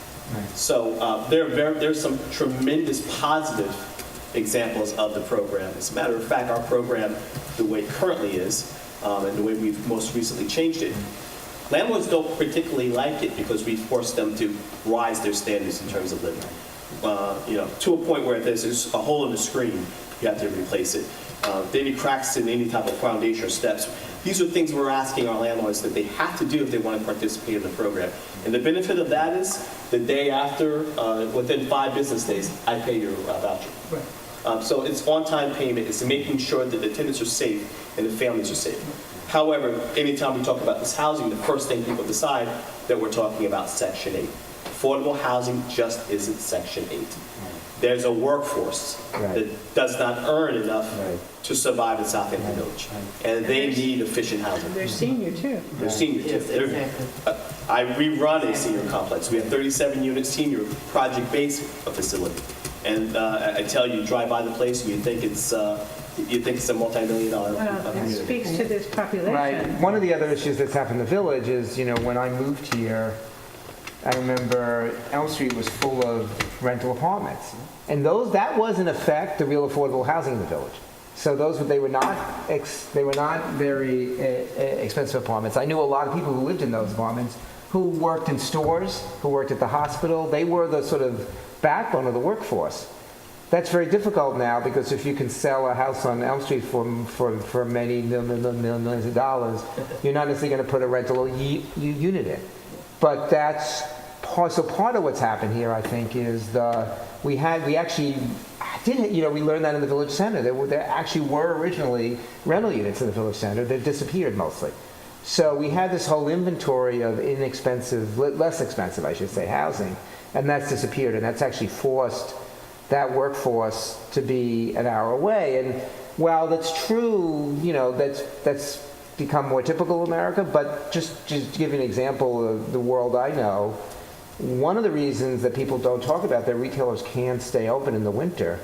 So there's some tremendous positive examples of the program. As a matter of fact, our program, the way it currently is, and the way we've most recently changed it, landlords don't particularly like it because we force them to rise their standards in terms of living. To a point where there's a hole in the screen, you have to replace it. Any cracks in any type of foundation or steps. These are things we're asking our landlords that they have to do if they want to participate in the program. And the benefit of that is the day after, within 5 business days, I pay your voucher. Right. So it's on-time payment. It's making sure that the tenants are safe and the families are safe. However, anytime we talk about this housing, the first thing people decide that we're talking about Section 8. Affordable housing just isn't Section 8. There's a workforce that does not earn enough to survive in Southampton Village. And they need efficient housing. They're senior too. They're senior too. Yes, exactly. We run a senior complex. We have 37-unit senior project-based facility. And I tell you, drive by the place and you think it's a multi-million-dollar Well, it community. speaks to this population. Right. One of the other issues that's happened in the village is, when I moved here, I remember Elm Street was full of rental apartments. And that was in effect the real affordable housing in the village. So they were not very expensive apartments. I knew a lot of people who lived in those apartments who worked in stores, who worked at the hospital. They were the sort of backbone of the workforce. That's very difficult now because if you can sell a house on Elm Street for many millions of dollars, you're not necessarily going to put a rental unit in. But that's part of what's happened here, I think, is we learned that in the village center. There actually were originally rental units in the village center. They've disappeared mostly. So we had this whole inventory of less expensive, I should say, housing, and that's disappeared, and that's actually forced that workforce to be an hour away. And while that's true, that's become more typical in America, but just to give you an example of the world I know, one of the reasons that people don't talk about that retailers can't stay open in the winter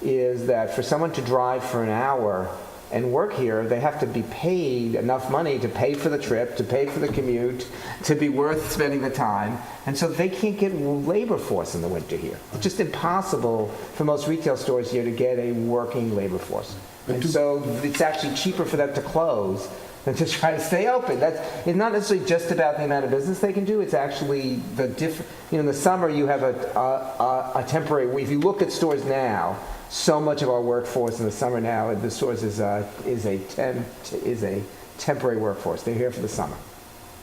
is that for someone to drive for an hour and work here, they have to be paid enough money to pay for the trip, to pay for the commute, to be worth spending the time. And so they can't get labor force in the winter here. It's just impossible for most retail stores here to get a working labor force. And so it's actually cheaper for them to close than to try to stay open. It's not necessarily just about the amount of business they can do. It's actually in the summer you have a temporary. If you look at stores now, so much of our workforce in the summer now at the stores is a temporary workforce. They're here for the summer.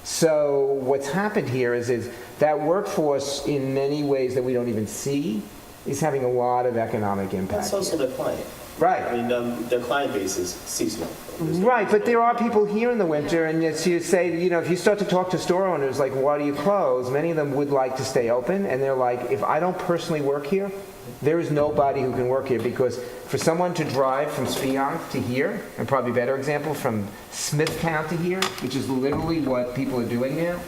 So what's happened here is that workforce, in many ways that we don't even see, is having a lot of economic impact. That's also here. the client. Right. I mean, their client base is seasonal. Right, but there are people here in the winter, and as you say, you know, if you start to talk to store owners, like, why do you close? Many of them would like to stay open, and they're like, if I don't personally work here, there is nobody who can work here, because for someone to drive from Spionk to here, and probably a better example, from Smithtown to here, which is literally what people are doing now,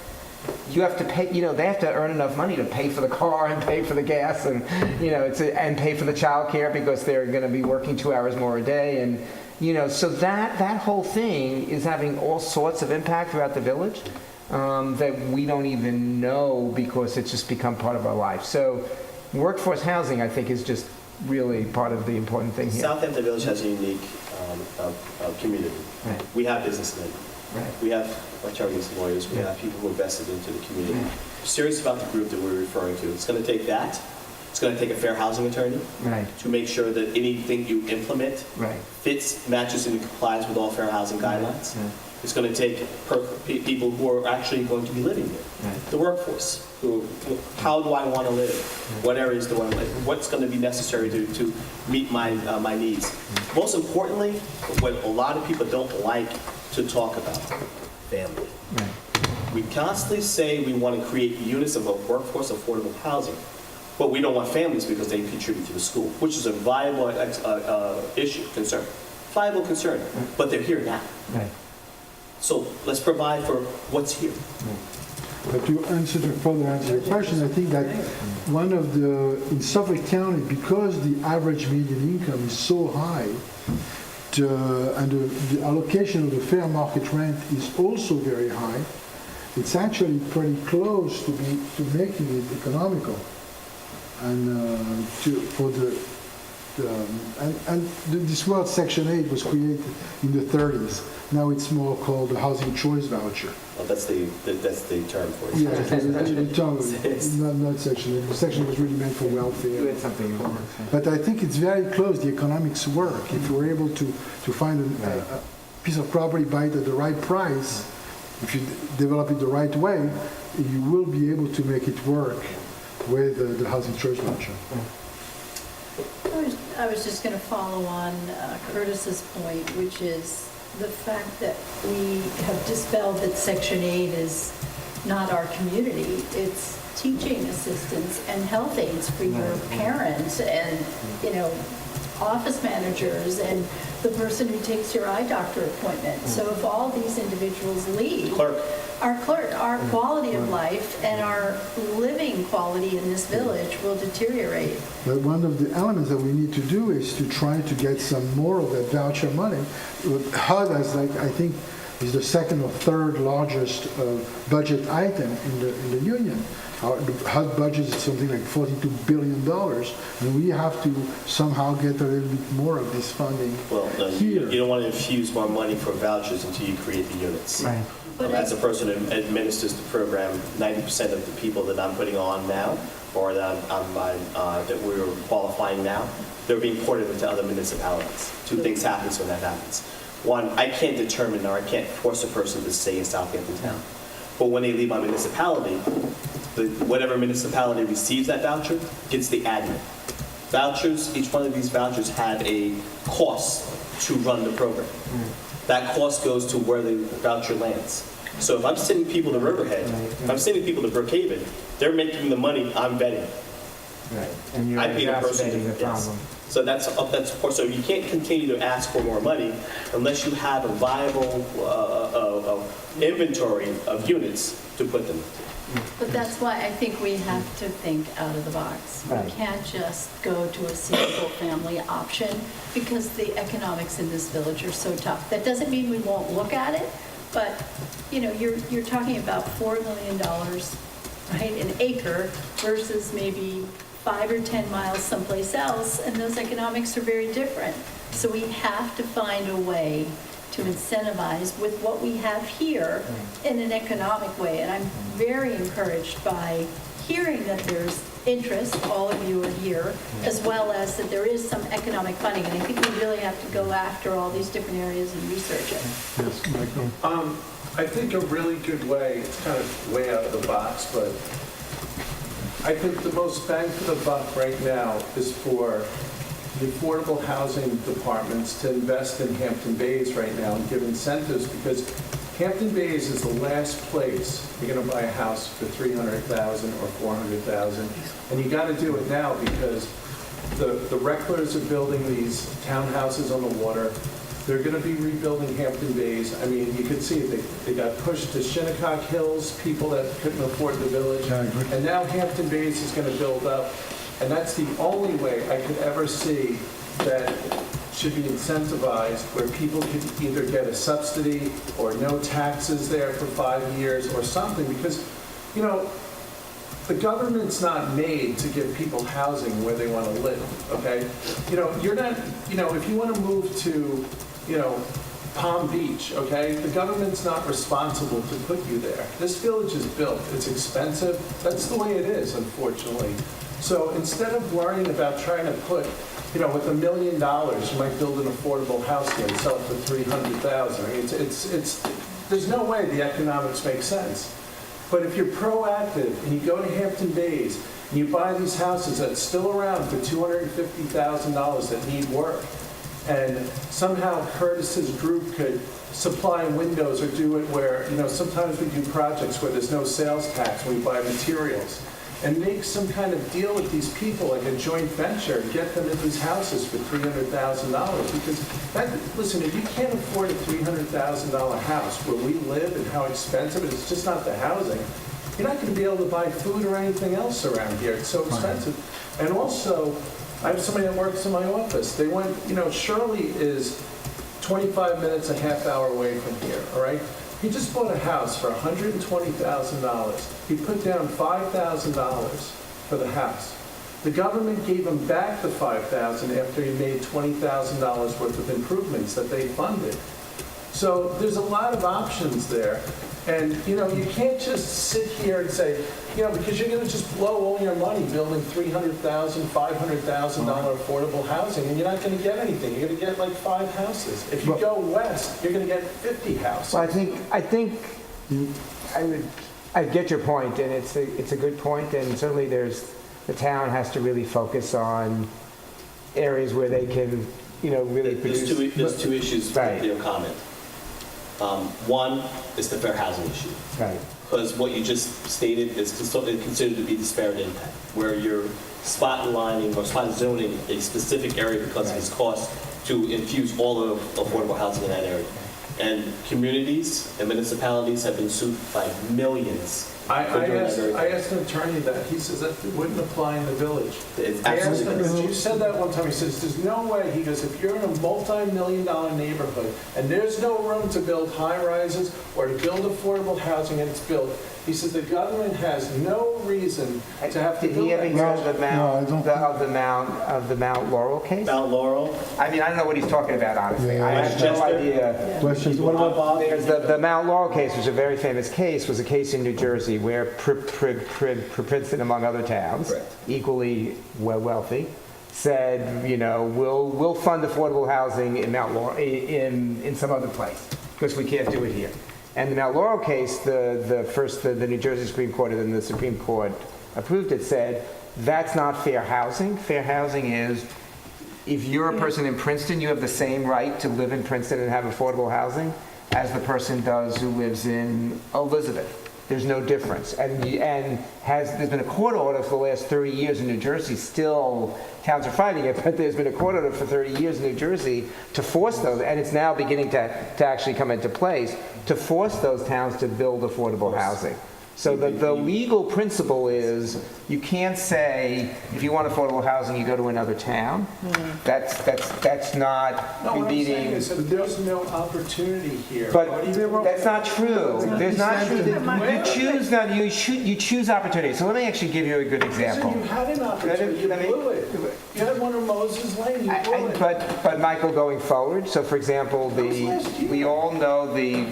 you have to pay, you know, they have to earn enough money to pay for the car and pay for the gas and, you know, and pay for the childcare because they're going to be working 2 hours more a day. And, you know, so that whole thing is having all sorts of impact throughout the village that we don't even know because it's just become part of our life. So workforce housing, I think, is just really part of the important thing here. Southampton Village has a unique community. Right. We have businessmen. Right. We have attorneys, lawyers, we have people who are invested into the community. We're serious about the group that we're referring to. It's going to take that. It's going to take a fair housing attorney Right. to make sure that anything you implement Right. fits, matches, and complies with all fair housing guidelines. Yeah. It's going to take people who are actually going to be living here. Right. The workforce. How do I want to live? What areas do I live? What's going to be necessary to meet my needs? Most importantly, what a lot of people don't like to talk about, family. Right. We constantly say we want to create units of workforce affordable housing, but we don't want families because they contribute to the school, which is a viable concern. Viable concern, but they're here now. Right. So let's provide for what's here. But to further answer your question, I think that one of in Suffolk County, because the average median income is so high, and the allocation of the fair market rent is also very high, it's actually pretty close to making it economical. And this word Section 8 was created in the 30s. Now it's more called the housing choice voucher. Well, that's the term for it. Yeah, the term, not Section 8. The Section was really meant for You welfare. had something in mind. But I think it's very close. The economics work. If we're able to find a piece of property, buy it at the right price, if you develop it the right way, you will be able to make it work with the housing choice voucher. I was just going to follow on Curtis's point, which is the fact that we have dispelled that Section 8 is not our community. It's teaching assistants and health aides for your parents and, you know, office managers and the person who takes your eye doctor appointment. So if all these individuals leave, our quality of life and our living quality in this village will deteriorate. But one of the elements that we need to do is to try to get some more of that voucher money. HUD, I think, is the second or third largest budget item in the union. The HUD budget is something like $42 billion, and we have to somehow get a little bit more of this funding here. You don't want to infuse more money for vouchers until you create the units. Right. As a person who administers the program, 90% of the people that I'm putting on now, or that we're qualifying now, they're being ported into other municipalities. Two things happen when that happens. One, I can't determine or I can't force a person to stay in Southampton town. But when they leave my municipality, whatever municipality receives that voucher gets the admin. Vouchers, each one of these vouchers have a cost to run the program. That cost goes to where the voucher lands. So if I'm sending people to Riverhead, if I'm sending people to Brookhaven, they're making the money I'm vetting. Right. And you're I paid a person exacerbating the to, yes. problem. So that's of course. So you can't continue to ask for more money unless you have a viable inventory of units to put them. But that's why I think we have to think out of the box. Right. We can't just go to a single family option because the economics in this village are so tough. That doesn't mean we won't look at it, but you know, you're talking about $4 million, right, an acre versus maybe 5 or 10 miles someplace else, and those economics are very different. So we have to find a way to incentivize with what we have here in an economic way. And I'm very encouraged by hearing that there's interest, all of you are here, as well as that there is some economic funding. And I think we really have to go after all these different areas and research it. Yes, Michael. I think a really good way, it's kind of way out of the box, but I think the most bang for the buck right now is for the affordable housing departments to invest in Hampton Bays right now and give incentives, because Hampton Bays is the last place you're going to buy a house for $300,000 or $400,000. And you got to do it now because the Recklers are building these townhouses on the water. They're going to be rebuilding Hampton Bays. I mean, you could see it. They got pushed to Shinnecock Hills, people that couldn't afford the village. And now Hampton Bays is going to build up. And that's the only way I could ever see that should be incentivized, where people could either get a subsidy or no taxes there for 5 years or something. Because, you know, the government's not made to give people housing where they want to live, okay? You know, you're not, you know, if you want to move to, you know, Palm Beach, okay? The government's not responsible to put you there. This village is built, it's expensive. That's the way it is, unfortunately. So instead of worrying about trying to put, you know, with $1 million, you might build an affordable house here and sell it for $300,000. I mean, it's there's no way the economics make sense. But if you're proactive and you go to Hampton Bays and you buy these houses that's still around for $250,000 that need work, and somehow Curtis's group could supply windows or do it where, you know, sometimes we do projects where there's no sales tax when we buy materials, and make some kind of deal with these people, like a joint venture, and get them in these houses for $300,000. Because, that, listen, if you can't afford a $300,000 house where we live and how expensive it is, it's just not the housing, you're not going to be able to buy food or anything else around here. It's so expensive. And also, I have somebody that works in my office. They went, you know, Shirley is 25 minutes, a half hour away from here, all right? He just bought a house for $120,000. He put down $5,000 for the house. The government gave him back the $5,000 after he made $20,000 worth of improvements that they funded. So there's a lot of options there. And, you know, you can't just sit here and say, you know, because you're going to just blow all your money building $300,000, $500,000 affordable housing, and you're not going to get anything. You're going to get like 5 houses. If you go west, you're going to get 50 houses. Well, I think I get your point, and it's a good point, and certainly the town has to really focus on areas where they can, you know, really produce. There's two issues Right. for your comment. One is the fair housing issue. Right. Because what you just stated is considered to be disparate impact, where you're spot lining or spot zoning a specific area because of its cost to infuse all of affordable housing in that area. And communities and municipalities have been sued by millions. I for doing that very thing. asked an attorney that. He says that it wouldn't apply in the village. It's I asked absolutely him, correct. you said that one time, he says, there's no way. He goes, if you're in a multi-million-dollar neighborhood and there's no room to build high-rises or to build affordable housing and it's built, he says the government has no reason to have to Did build he ever that. use the Mount Laurel case? Mount Laurel. I mean, I don't know what he's talking about, honestly. I have no Westchester? idea. Questions? What about Bob? There's the Mount Laurel case, which is a very famous case, was a case in New Jersey where Princeton, among other towns, Correct. equally wealthy, said, you know, we'll fund affordable housing in Mount Laurel, in some other place, because we can't do it here. And the Mount Laurel case, the New Jersey Supreme Court and then the Supreme Court approved it, said that's not fair housing. Fair housing is, if you're a person in Princeton, you have the same right to live in Princeton and have affordable housing as the person does who lives in Elizabeth. There's no difference. And there's been a court order for the last 30 years in New Jersey. Still, towns are fighting it, but there's been a court order for 30 years in New Jersey to force those, and it's now beginning to actually come into place, to force those towns to build affordable housing. So the legal principle is, you can't say, if you want affordable housing, you go to another town. That's not No, what I'm saying beating. is that there's no opportunity here. But What do you- that's not true. There's not true. You choose opportunity. So let me actually give you a good example. Listen, you had an opportunity, you Let me- blew it. You had one of Moses Lane, you blew it. But Michael, going forward, so for example, we all know the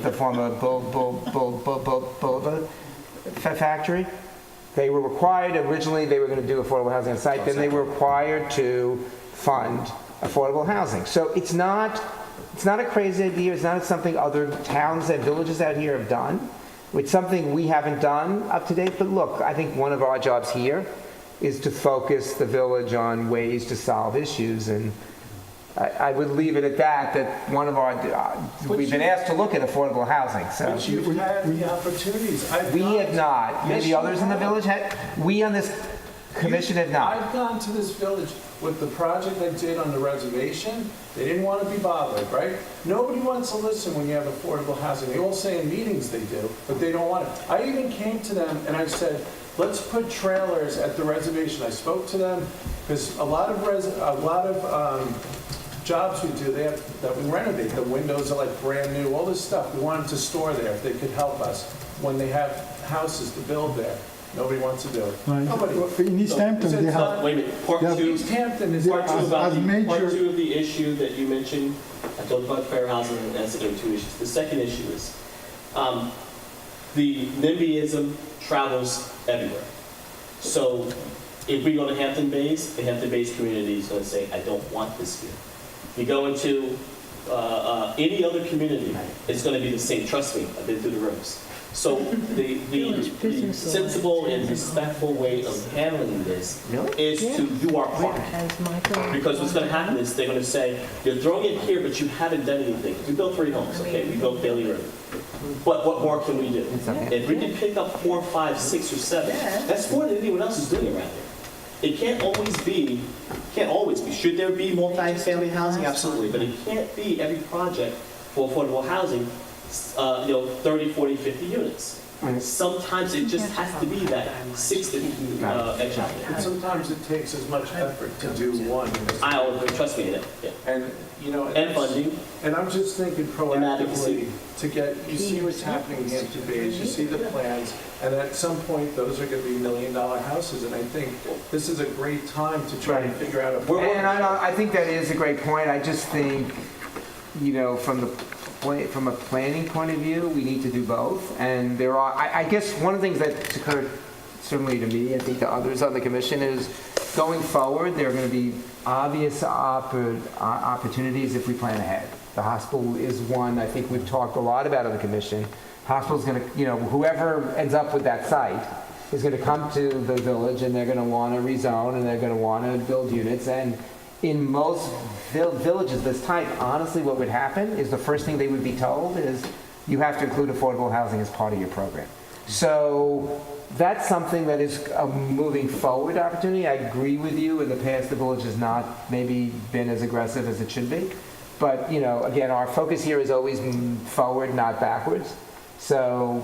former Bulba factory. They were required, originally they were going to do affordable housing on site, then they were required to fund affordable housing. So it's not a crazy idea, it's not something other towns and villages out here have done. It's something we haven't done up to date, but look, I think one of our jobs here is to focus the village on ways to solve issues. And I would leave it at that one of our, we've been asked to look at affordable housing, so. But you've had the opportunities. We have not. Maybe others in the village had. We on this commission have not. I've gone to this village with the project I did on the reservation. They didn't want to be bothered, right? Nobody wants to listen when you have affordable housing. They all say in meetings they do, but they don't want it. I even came to them and I said, let's put trailers at the reservation. I spoke to them because a lot of jobs we do, that we renovate. The windows are like brand new, all this stuff. We wanted to store there if they could help us when they have houses to build there. Nobody wants to do it. Right. Nobody. In East Hampton, they have, Wait a minute, part Yeah. two, East Hampton is part two as about the, major- part two of the issue that you mentioned, I talked about fair housing, and that's there are two issues. The second issue is, the NIMBYism travels everywhere. So if we go to Hampton Bays, the Hampton Bays community is going to say, I don't want this here. You go into any other community, it's going to be the same. Trust me, I've been through the rooms. So the sensible and respectful way of handling this is to do our part. Because what's going to happen is they're going to say, you're throwing it here, but you haven't done anything. We built 3 homes, okay? We built Bailey Road. But what more can we do? If we can pick up 4, 5, 6, or 7, that's more than anyone else is doing around here. It can't always be. Should there be multi-family housing? Absolutely. But it can't be every project for affordable housing, 30, 40, 50 units. Sometimes it just has to be that 6 to extra. And sometimes it takes as much effort to do one. Trust me in it. Yeah. And, And funding. And I'm just thinking And advocacy. proactively to get, you see what's happening in Hampton Bays, you see the plans, and at some point, those are going to be $1 million houses. And I think this is a great time to try to Right. figure out a And plan. I think that is a great point. I just think, from a planning point of view, we need to do both. And there are, I guess one of the things that occurred certainly to me, I think to others on the commission, is going forward, there are going to be obvious opportunities if we plan ahead. The hospital is one I think we've talked a lot about on the commission. Hospital's going to, whoever ends up with that site is going to come to the village and they're going to want to rezone and they're going to want to build units. And in most villages this type, honestly, what would happen is the first thing they would be told is you have to include affordable housing as part of your program. So that's something that is a moving forward opportunity. I agree with you. In the past, the village has not maybe been as aggressive as it should be. But, again, our focus here is always forward, not backwards. So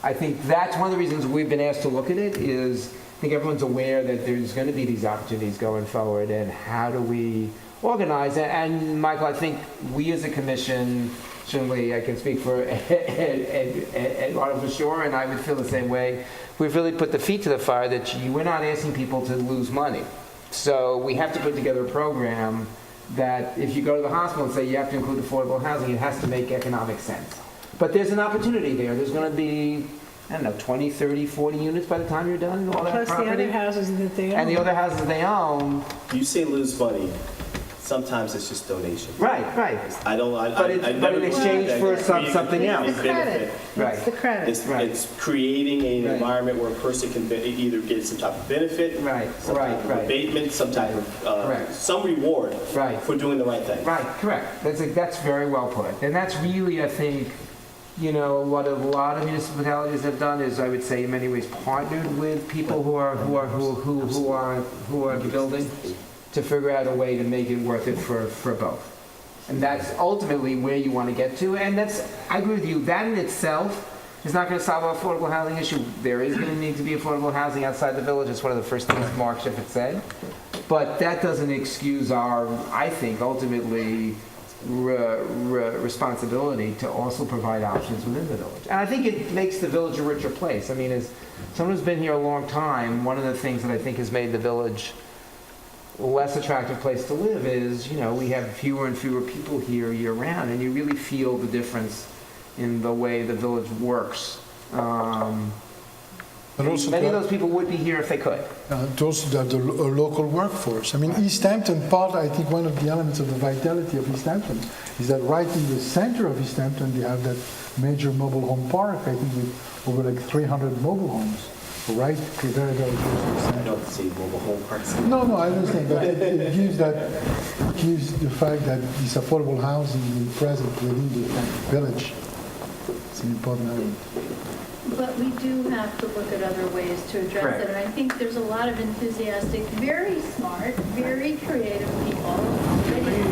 I think that's one of the reasons we've been asked to look at it is I think everyone's aware that there's going to be these opportunities going forward and how do we organize it. And Michael, I think we as a commission, certainly I can speak for Eduardo for sure, and I would feel the same way. We've really put the feet to the fire that we're not asking people to lose money. So we have to put together a program that if you go to the hospital and say you have to include affordable housing, it has to make economic sense. But there's an opportunity there. There's going to be, 20, 30, 40 units by the time you're done and all that Plus the property. other houses that they own. And the other houses they own. You say lose money, sometimes it's just donation. Right. I don't, But in exchange for something else. It's the credit. Right. It's the credit. It's creating an Right. environment where a person can either get some type of benefit, Right. some type of abatement, some type of, Correct. some reward Right. for doing the right thing. Right, correct. That's very well put. And that's really, I think, what a lot of municipalities have done is, I would say, in many ways, partnered with people who are building to figure out a way to make it worth it for both. And that's ultimately where you want to get to. And I agree with you, that in itself is not going to solve our affordable housing issue. There is going to need to be affordable housing outside the village. It's one of the first things Mark Shepard said. But that doesn't excuse our, I think, ultimately responsibility to also provide options within the village. And I think it makes the village a richer place. I mean, as someone who's been here a long time, one of the things that I think has made the village a less attractive place to live is, we have fewer and fewer people here year-round, and you really feel the difference in the way the village works. but also Many of to those people would be here if they could. also to have the local workforce. I mean, East Hampton, I think one of the elements of the vitality of East Hampton is that right in the center of East Hampton, they have that major mobile home park, I think with over like 300 mobile homes. right? Very, very close to the I don't see mobile home parks. No, I understand, but it gives the fact that this affordable housing is present within the village. It's an important element. But we do have to look at other ways to address Correct. it. And I think there's a lot of enthusiastic, very smart, very creative people already.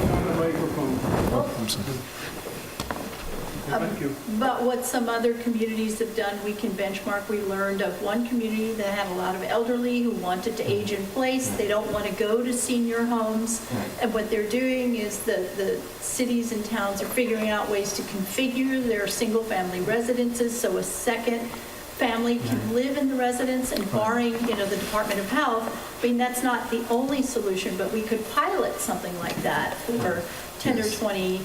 But what some other communities have done, we can benchmark. We learned of one community that had a lot of elderly who wanted to age in place. They don't want to go to senior homes. And what they're doing is the cities and towns are figuring out ways to configure their single-family residences so a second family can live in the residence, and barring, the Department of Health, I mean, that's not the only solution, but we could pilot something like that for 10 or 20,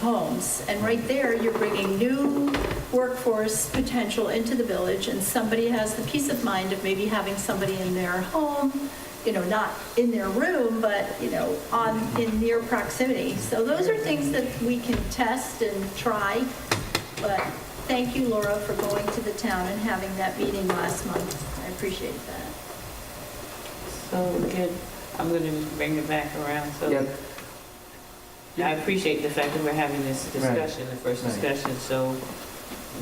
homes. And right there, you're bringing new workforce potential into the village, and somebody has the peace of mind of maybe having somebody in their home, not in their room, but, in near proximity. So those are things that we can test and try. But thank you, Laura, for going to the town and having that meeting last month. I appreciate that. So again, I'm going to bring it back around. So Yep. I appreciate the fact that we're having this discussion, the first discussion. So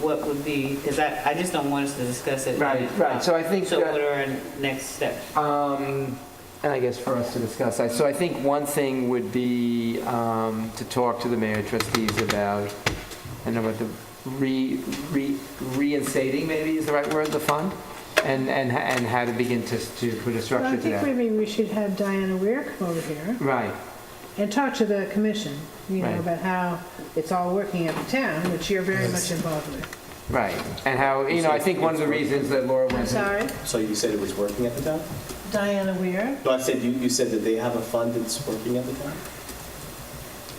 what would be, because I just don't want us to discuss it. Right. So I think. So what are our next steps? And I guess for us to discuss, so I think one thing would be to talk to the mayor trustees about, I don't know what the reinstating maybe is the right word, the fund, and how to begin to put a Well, structure I to think that. maybe we should have Diana Weir come over here Right, and talk to the commission, Right. about how it's all working at the town, which you're very much involved with. right. And how, I think one of the reasons that Laura I'm went. sorry? So you said it was working at the time? Diana Weir? No, I said, you said that they have a fund that's working at the time?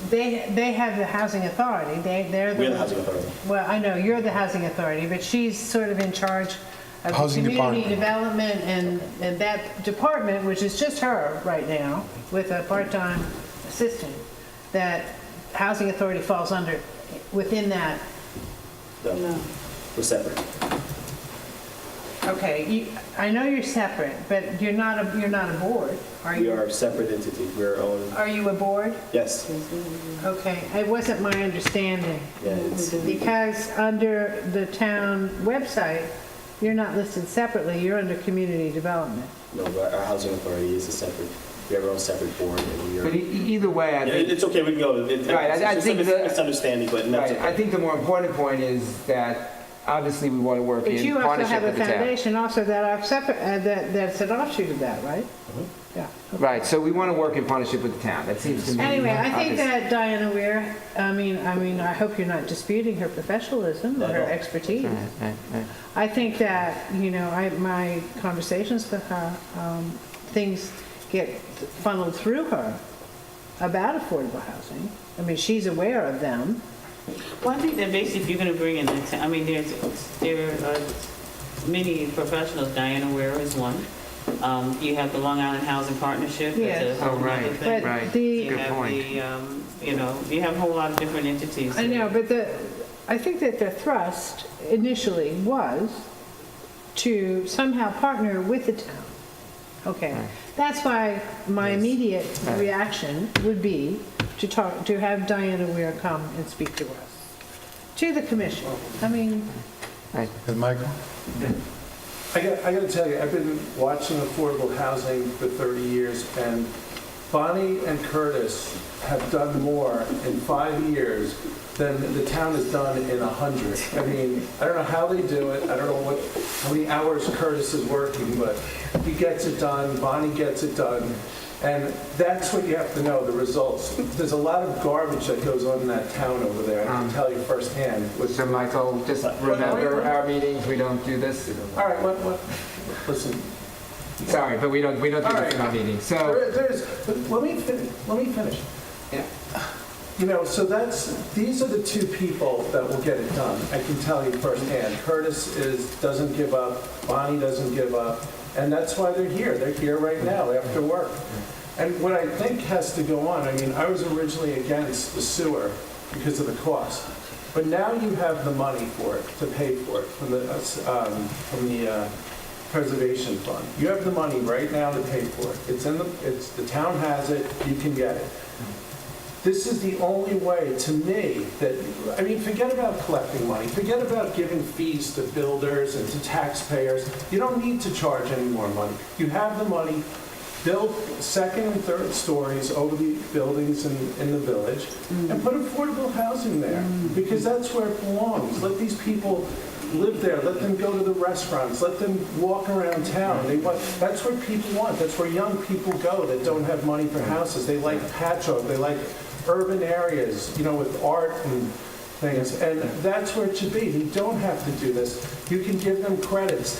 They have the housing authority. They're We're the housing authority. Well, I know you're the housing authority, but she's sort of in charge of the Housing community department. development and that department, which is just her right now, with a part-time assistant, that housing authority falls under, within that. No. We're separate. Okay, I know you're separate, but you're not a board, are We you? are a separate entity. We're our own. Are you a board? Yes. Okay, it wasn't my understanding. Yeah, it's, Because under the town website, you're not listed separately, you're under community development. no, our housing authority is a separate, we have our own separate board, and we are. But either way, I Yeah, think. it's okay, we can go. Right, I It's think just a the- misunderstanding, but that's Right, okay. I think the more important point is that obviously we want to work But in you also partnership have a with the town. foundation also that are separate, that's an offshoot of that, right? Yeah. Right, so we want to work in partnership with the town. That seems to me. Anyway, I think obvious. that Diana Weir, I mean, I hope you're not disputing her professionalism or Not at her all. expertise. Right. I think that, my conversations with her, things get funneled through her about affordable housing. I mean, she's aware of them. Well, I think that basically if you're going to bring in there are many professionals. Diana Ware is one. You have the Long Island Housing Partnership. Yes. That's a whole Oh, right. other thing. But Right. the, You Good have point. Mm-hmm. you have a whole lot of different entities. I know, but I think that the thrust initially was to somehow partner with the town. Okay, Right. that's why my immediate Right. reaction would be to have Diana Weir come and speak to us, to the commission. I mean, And Michael? I got to tell you, I've been watching affordable housing for 30 years, and Bonnie and Curtis have done more in 5 years than the town has done in 100. I mean, I don't know how they do it. I don't know how many hours Curtis is working, but he gets it done. Bonnie gets it done. And that's what you have to know, the results. There's a lot of garbage that goes on in that town over there. I can tell you firsthand. So Michael, just remember our meetings, we don't do this. All right, listen, Sorry, but we don't do All this right. in our meetings. So, but let me finish. Yeah. So these are the two people that will get it done. I can tell you firsthand. Curtis doesn't give up, Bonnie doesn't give up, and that's why they're here. They're here right now after work. And what I think has to go on, I mean, I was originally against the sewer because of the cost, but now you have the money for it, to pay for it from the preservation fund. You have the money right now to pay for it. The town has it, you can get it. This is the only way, to me, that, I mean, forget about collecting money, forget about giving fees to builders and to taxpayers. You don't need to charge any more money. You have the money, build second and third stories over the buildings in the village, and put affordable housing there, because that's where it belongs. Let these people live there, let them go to the restaurants, let them walk around town. That's what people want, that's where young people go that don't have money for houses. They like patchwork, they like urban areas, with art and things, and that's where it should be. You don't have to do this. You can give them credits.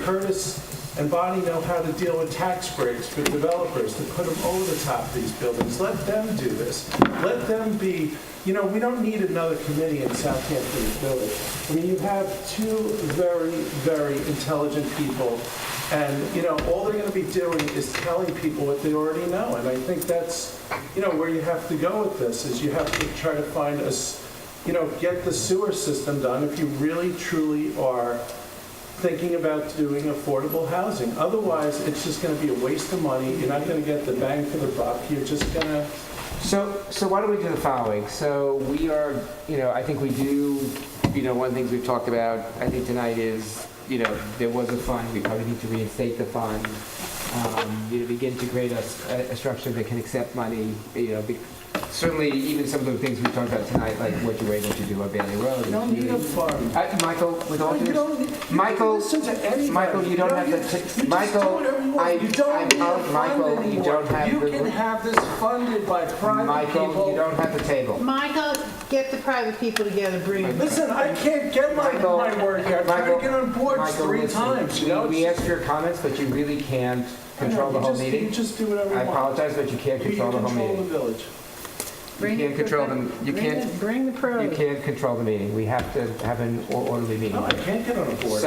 Curtis and Bonnie know how to deal with tax breaks for developers to put them over the top of these buildings. Let them do this. Let them be, we don't need another committee in Southampton Village. I mean, you have two very, very intelligent people, and, all they're going to be doing is telling people what they already know. And I think that's, where you have to go with this, is you have to try to find get the sewer system done if you really, truly are thinking about doing affordable housing. Otherwise, it's just going to be a waste of money. You're not going to get the bang for the buck. You're just going to... So why don't we do the following? So we are, I think we do, one of the things we've talked about, I think tonight is, there was a fund, we probably need to reinstate the fund, begin to create a structure that can accept money, certainly even some of the things we talked about tonight, like what you were able to do on Bailey Road. You don't need a fund. Michael, with all due Michael, listen to anybody. Michael, you don't have the, Michael, you don't need a fund Michael, you anymore. don't have You the, can have this funded by private Michael, people. you don't have the table. Michael, get the private people together, bring them. Listen, I can't get my word here. I'm trying to get on board Michael, 3 listen, times. We asked for your comments, but you really can't control the whole meeting. You just do whatever you I want. apologize, but you can't control the whole You meeting. control the village. You can't control them. You can't. Bring the pros. You can't control the meeting. We have to have an orderly meeting. No, I can't get on a board.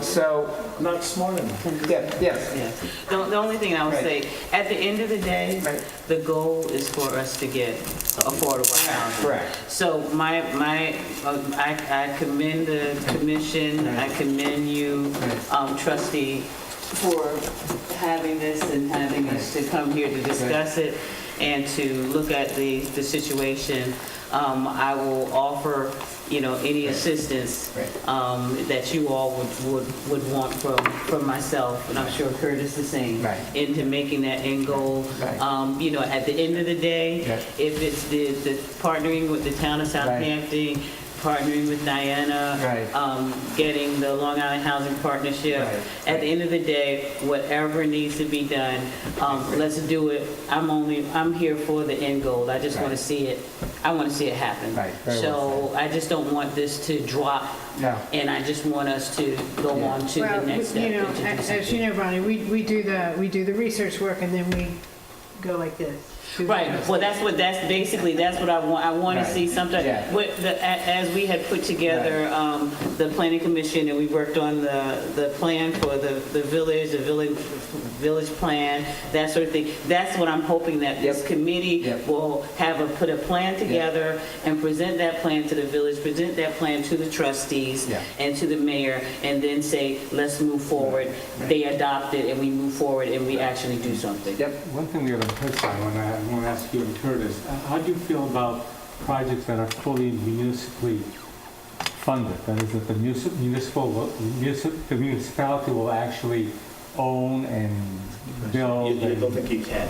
So, I'm not smart enough. yes. Yes. The only thing I would say, at the end of the day, Right. the goal is for us to get affordable housing. Correct. So I commend the commission, I commend you, trustee, for having this and having us to come here to discuss it and to look at the situation. I will offer, any assistance that you all would want from myself, and I'm sure Curtis the same, Right. into making that end goal. Right. At the end of the day, Yeah. if it's the partnering with the town of Southampton, partnering with Diana, Right. getting the Long Island Housing Partnership. Right. At the end of the day, whatever needs to be done, let's do it. I'm here for the end goal. I just want to see it. I want to see it happen. Right. Very well So I just don't want this to drop, No. and I just want us to go Yeah. on to the Well, next step. and to do as something. you know, Bonnie, we do the research work and then we go like this. Right, well, that's what I want. I want Right. to see something. Yeah. As we had put together the planning commission and we worked on the plan for the village plan, that sort of thing. That's what I'm hoping that this Yep. committee Yep. will put a plan together and present that plan to the village, present that plan to the trustees Yeah. and to the mayor, and then say, let's move forward. They adopt it and we move forward and we actually do something. Yep. One thing we haven't touched on, when I want to ask you and Curtis, how do you feel about projects that are fully municipally funded? That is, that the municipality will actually own and build? I don't think you can.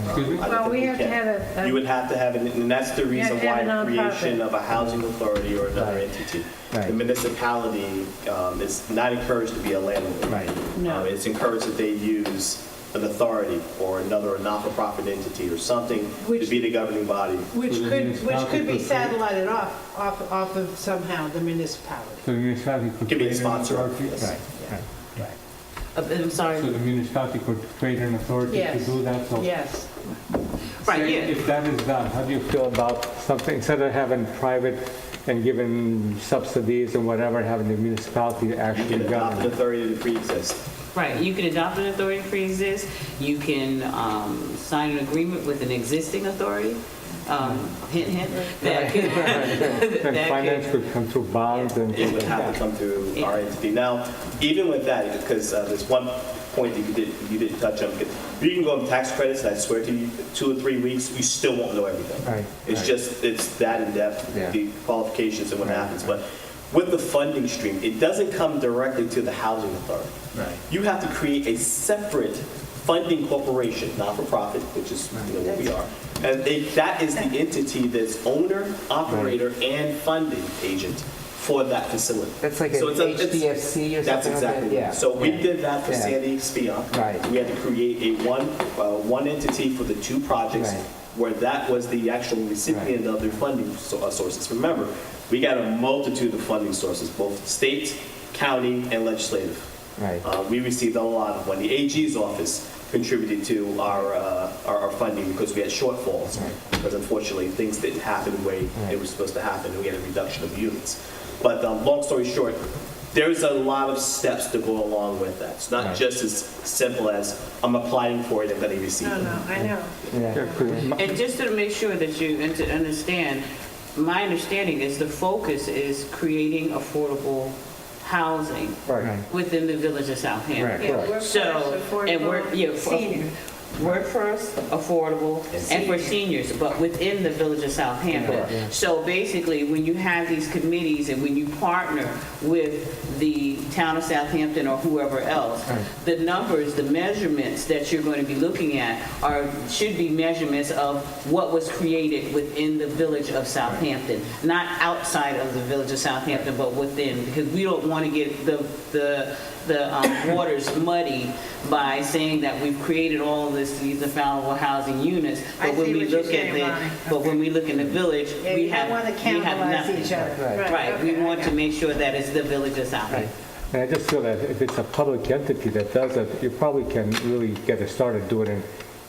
Excuse me? I don't Well, think we you have to can. have You would have to have, and that's the reason have why a nonprofit. creation of a housing authority or another Right. entity. Right. The municipality is not encouraged to be a landlord. Right. No. It's encouraged that they use an authority or another not-for-profit entity or something to Which- be the governing body. Which So the could municipality be could- satellited off of somehow the municipality. So the municipality could Could be a create an sponsor. authority? Yes. Right. I'm sorry. So the municipality could create an authority to Yes. do that? So Yes. Right, say yeah. if that is done, how do you feel about something, instead of having private and giving subsidies and whatever, having the municipality You actually can adopt an govern? authority to pre-exist. Right, you can adopt an authority to pre-exist, you can sign an agreement with an existing authority, hint, hint, that could, And that finance could, could come through bonds and It things would like have that. to come through our entity. Now, even with that, because there's one point that you didn't touch on, because you can go on tax credits, and I swear to you, 2 or 3 weeks, you still won't know everything. Right, It's right. just, it's that in-depth, Yeah. the qualifications and what Right, happens. But with the funding stream, it doesn't come directly to the housing authority. Right. You have to create a separate funding corporation, not-for-profit, which is what we are. And that is the entity that's owner, operator, and funding agent for that facility. That's like an So it's HDFC or That's something like that? exactly Yeah. it. So we Yeah. did that for Yeah. Sandy Spionk. Right. We had to create a one entity for the 2 projects Right. where that was the actual recipient of their funding sources. Remember, we got a multitude of funding sources, both state, county, and legislative. Right. We received a lot of money. AG's office contributed to our funding because we had shortfalls. Right. Because unfortunately, things didn't happen the way Right. it was supposed to happen, and we had a reduction of units. But long story short, there's a lot of steps to go along with that. It's not Right. just as simple as, I'm applying for it and going to receive it. I know. Yeah. Yeah, 'cause my- and just to make sure that you understand, my understanding is the focus is creating affordable housing Right. within the village of Southampton. Right. Yeah, workforce, So, and work, affordable, yeah, senior. workforce, affordable, and for seniors, but within the village of Southampton. Yeah. So basically, when you have these committees and when you partner with the town of Southampton or whoever else, Right. the numbers, the measurements that you're going to be looking at should be measurements of what was created within the village of Southampton, not outside of the village of Southampton, but within, because we don't want to get the waters muddy by saying that we've created all of these affordable housing units. I But when see we what you're look at saying, the, Bonnie. but when we look in the village, Yeah, we you have, don't want to we have cannibalize nothing. each other. Right. Right, we okay, want I to got make sure that it's the village of Southampton. And I just feel that if it's a public entity that does it, you probably can really get it started doing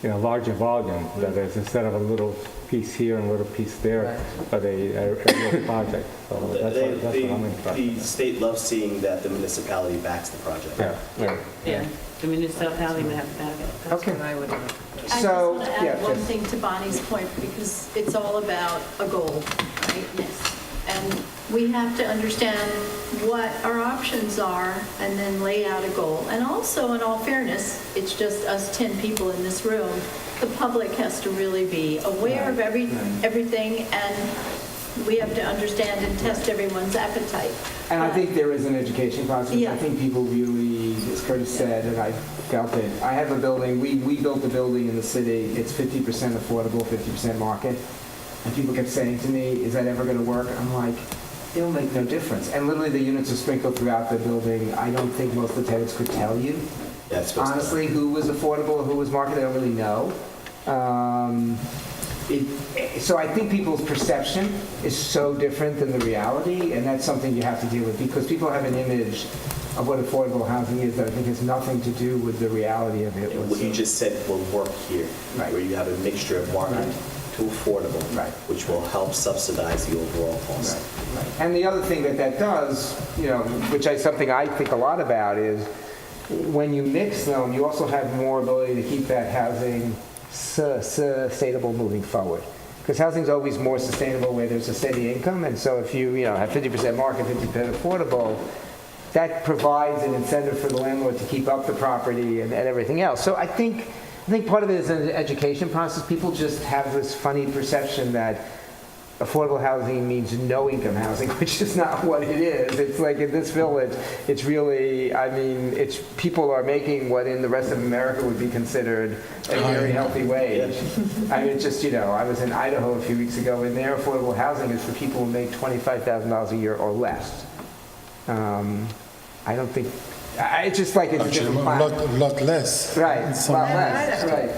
in a larger volume. That is, instead of a little piece here and a little piece there, but a real project. So that's what I'm interested in. The state loves seeing that the municipality backs the project. Yeah. Yeah. Yeah, the municipality would have to back it. That's Okay. what I would want. I just So, want to yeah, add one just- thing to Bonnie's point, because it's all about a goal, right? Yes. And we have to understand what our options are and then lay out a goal. And also, in all fairness, it's just us 10 people in this room. The public has to really be aware of everything, and we have to understand and test everyone's appetite. And I think there is an education process. Yeah. I think people really, as Curtis said, and I felt it. I have a building, we built a building in the city, it's 50% affordable, 50% market. And people kept saying to me, is that ever going to work? I'm like, it'll make no difference. And literally the units are sprinkled throughout the building. I don't think most of the tenants could tell you, Yeah, it's supposed to. honestly, who was affordable or who was market. I don't really know. So I think people's perception is so different than the reality, and that's something you have to deal with, because people have an image of what affordable housing is that I think has nothing to do with the reality of it. And what you just said will work here, Right. where you have a mixture of market Right. to affordable, Right. which will help subsidize the overall cost. Right. And the other thing that does, which is something I think a lot about, is when you mix them, you also have more ability to keep that housing sustainable moving forward. Because housing's always more sustainable where there's a steady income, and so if you have 50% market, 50% affordable, that provides an incentive for the landlord to keep up the property and everything else. So I think part of it is an education process. People just have this funny perception that affordable housing means no income housing, which is not what it is. It's like in this village, it's really, it's people are making what in the rest of America would be considered a very healthy wage. It's just, I was in Idaho a few weeks ago, and their affordable housing is for people who make $25,000 a year or less. I don't think, it's just like it's a Actually, different a planet. lot less. Right, a Some- lot less, right.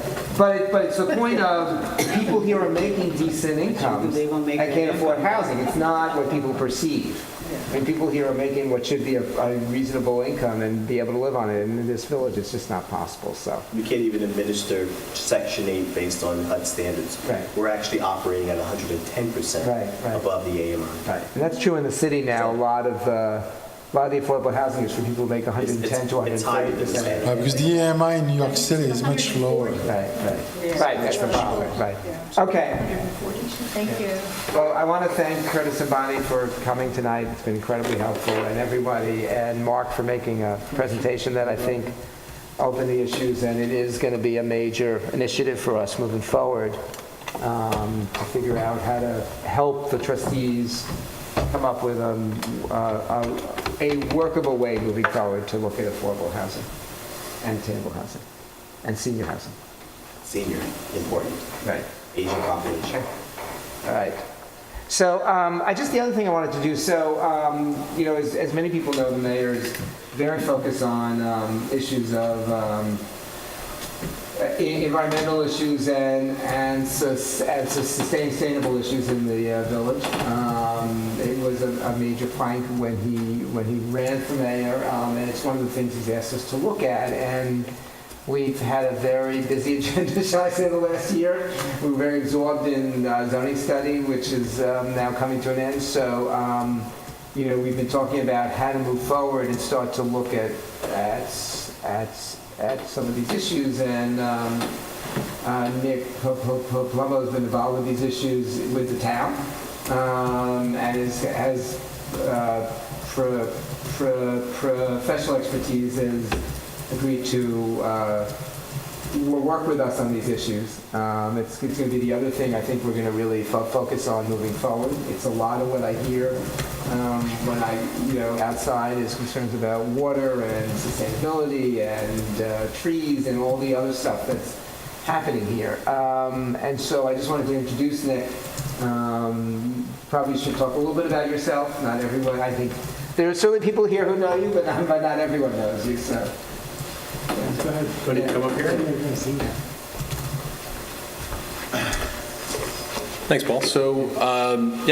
But it's the point of, people here are making decent incomes They gonna make and that can't afford income. housing. It's not what people perceive. People here are making what should be a reasonable income and be able to live on it. And in this village, it's just not possible, so. We can't even administer Section 8 based on HUD standards. Right. We're actually operating at 110% Right. above the AMI. Right. And that's true in the city now. A lot of A lot of the affordable housing is for people who make 110 to It's higher than the 130%. standard. Because the EMI in New York City is much lower. Right, that's the problem, right. Okay. Thank you. Well, I want to thank Curtis and Bonnie for coming tonight. It's been incredibly helpful, and everybody, and Mark for making a presentation that I think opened the issues, and it is going to be a major initiative for us moving forward to figure out how to help the trustees come up with a workable way moving forward to look at affordable housing and attainable housing and senior housing. Senior, important, Right. Asian population. All right. So the other thing I wanted to do, as many people know, the mayor is very focused on issues of environmental issues and sustainable issues in the village. It was a major plank when he ran for mayor, and it's one of the things he's asked us to look at. And we've had a very busy agenda, shall I say, the last year. We were very absorbed in zoning study, which is now coming to an end. So, we've been talking about how to move forward and start to look at some of these issues. And Nick Palumbo has been involved with these issues with the town, and has professional expertise has agreed to work with us on these issues. It's going to be the other thing I think we're going to really focus on moving forward. It's a lot of what I hear when I, outside is concerns about water and sustainability and trees and all the other stuff that's happening here. And so I just wanted to introduce Nick. Probably should talk a little bit about yourself. Not everyone, I think, there are certainly people here who know you, but not everyone knows you, so. Go ahead. Want to come up here? Thanks, Paul. So,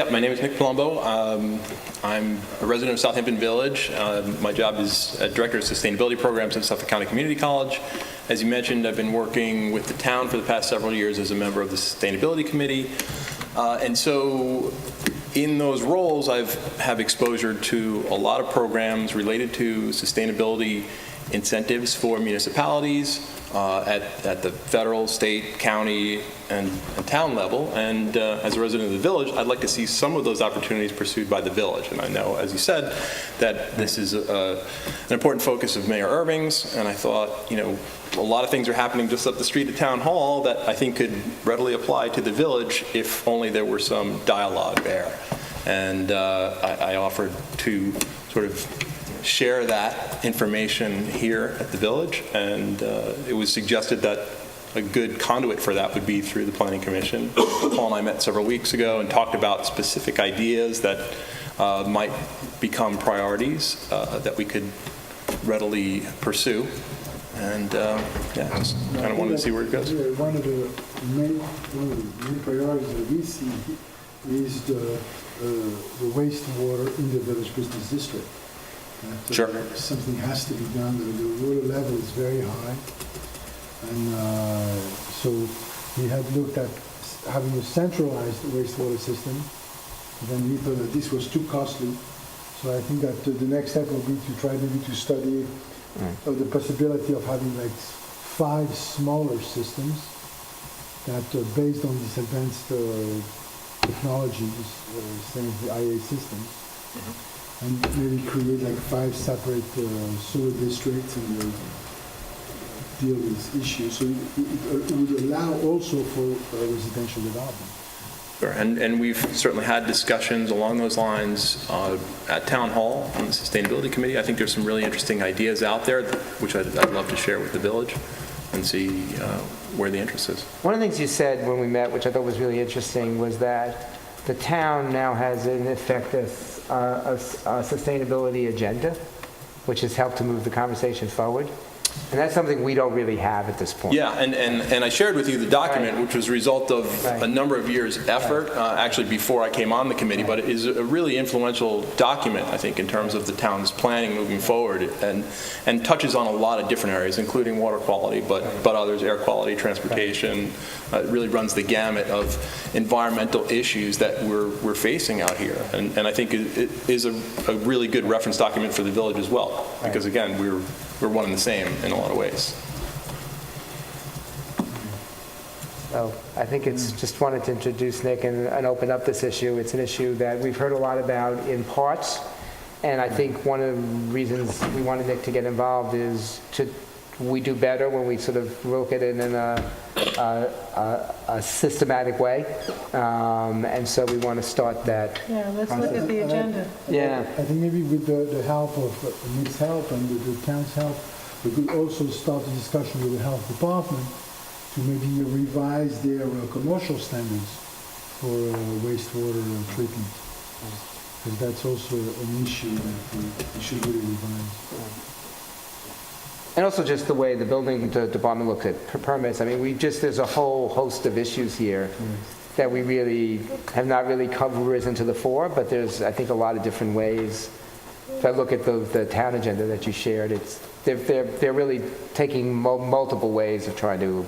my name is Nick Palumbo. I'm a resident of Southampton Village. My job is Director of Sustainability Programs at Suffolk County Community College. As you mentioned, I've been working with the town for the past several years as a member of the Sustainability Committee. And so in those roles, have exposure to a lot of programs related to sustainability incentives for municipalities at the federal, state, county, and town level. And as a resident of the village, I'd like to see some of those opportunities pursued by the village. And I know, as you said, that this is an important focus of Mayor Irving's. And I thought, a lot of things are happening just up the street at Town Hall that I think could readily apply to the village if only there were some dialogue there. And I offered to sort of share that information here at the village, and it was suggested that a good conduit for that would be through the Planning Commission. Paul and I met several weeks ago and talked about specific ideas that might become priorities that we could readily pursue, and just kind of wanted to see where it goes. One of the main priorities that we see is the wastewater in the village business district. Sure. Something has to be done. The water level is very high. And so we had looked at having a centralized wastewater system. Then we thought that this was too costly. So I think that the next step will be to try maybe to study the possibility of having like 5 smaller systems that are based on these advanced technologies, same as the IA systems. And maybe create like 5 separate sewer districts and deal with issues. So it would allow also for residential development. Sure. And we've certainly had discussions along those lines at Town Hall on the Sustainability Committee. I think there's some really interesting ideas out there, which I'd love to share with the village and see where the interest is. One of the things you said when we met, which I thought was really interesting, was that the town now has, in effect, a sustainability agenda, which has helped to move the conversation forward. And that's something we don't really have at this point. Yeah, and I shared with you the document, Right. which was a result of Right. a number of years' effort, actually before I came on the committee, but it is a really influential document, I think, in terms of the town's planning moving forward, and touches on a lot of different areas, including water quality, but others, air quality, transportation. It really runs the gamut of environmental issues that we're facing out here. And I think it is a really good reference document for the village as well, because again, we're one and the same in a lot of ways. So I think it's just wanted to introduce Nick and open up this issue. It's an issue that we've heard a lot about in parts, and I think one of the reasons we wanted Nick to get involved is we do better when we sort of look at it in a systematic way, and so we want to start that. Yeah, let's look at the agenda. Yeah. I think maybe with the help of Nick's help and the town's help, we could also start a discussion with the health department to maybe revise their commercial standards for wastewater treatment. Because that's also an issue that we should really revise. And also just the way the building department looks at permits. I mean, there's a whole host of issues here that we really have not really risen to the fore, but there's, I think, a lot of different ways. If I look at the town agenda that you shared, they're really taking multiple ways of trying to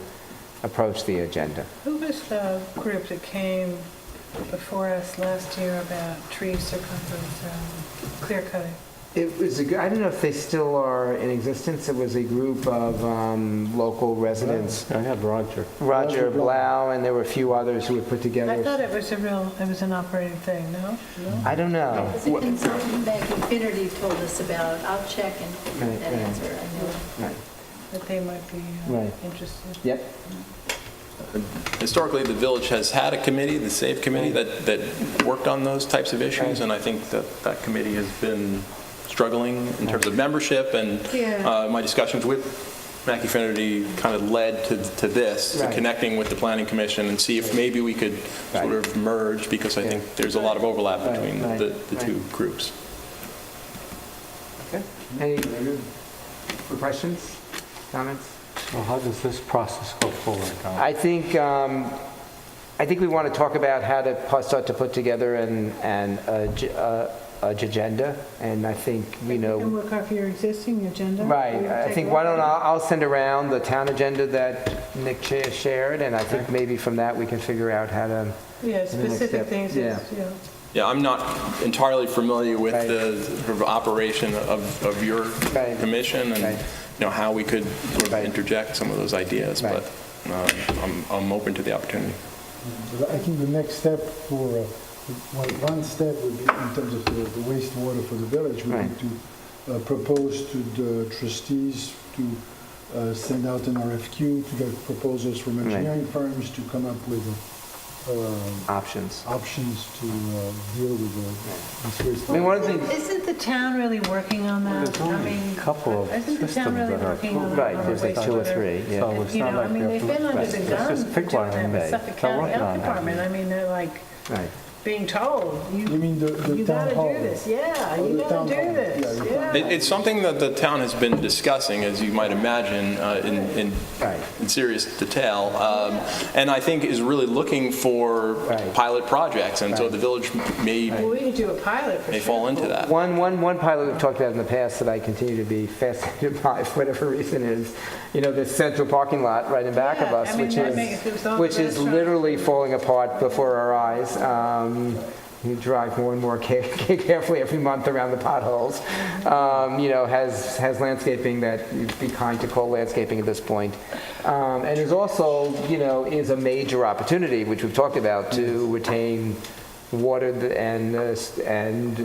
approach the agenda. Who was the group that came before us last year about tree circumference clear cutting? It was I don't know if they still are in existence. It was a group of local residents. I have Roger. Roger Blau, and there were a few others who had put together. I thought it was an operating thing, no? I don't know. It's a consultant that Infinity told us about. I'll check and Right, get that right. answer. I know. Right. That they might be Right. interested. Yep. Historically, the village has had a committee, the SAVE committee, that worked on those types of issues, and I think that committee has been struggling in terms of membership, and Yeah. my discussions with Mackie Finnerty kind of led to this, to Right. connecting with the Planning Commission and see if maybe we could sort of merge, because I think there's a lot of overlap Right, between right, the right. two groups. Okay. Any questions, comments? Well, how does this process go forward? I think we want to talk about how to start to put together an agenda, and I think You can work off your existing agenda. Right. We'll I take think a why look don't at I'll send around the town agenda that Nick shared, and I think maybe from that we can figure out how to. it. Yeah, the next specific step. things, Yeah. Yeah, I'm not entirely familiar with Right. the sort of operation of your Right. commission and, Right. how we could sort of Right. interject some of those ideas, Right. but I'm open to the opportunity. But I think the next step one step would be in terms of the wastewater for the village, would Right. be to propose to the trustees to send out an RFQ to get proposals from engineering firms to come up with Options. options to deal with this wastewater. I mean, one of the things. Isn't the town really working on that? There's only a couple of Isn't the town systems really that are working on Right, on there's like two or wastewater? three, yeah. So it's You not know, I like mean, we they've have to- been under Right. the It's gun just for pick doing one that and with they- Suffolk they're County working Health on that. Department. I mean, they're like Right. being told, You mean the you town gotta hall? do this, yeah, Oh, you the gotta town do hall. this, Yeah, yeah. It's something that the town has been discussing, as you might imagine, in Right. serious detail, and I think is really looking for Right. pilot projects, and so Right. the village may Well, we could do a pilot for sure. fall into that. One pilot we've talked about in the past that I continue to be fascinated by for whatever reason is, the central parking lot right in back of Yeah, us, I mean, which that makes- it was all is restaurants. literally falling apart before our eyes. You drive more and more carefully every month around the potholes. Has landscaping that you'd be kind to call landscaping at this point. And is also, is a major opportunity, which we've talked about, to retain water and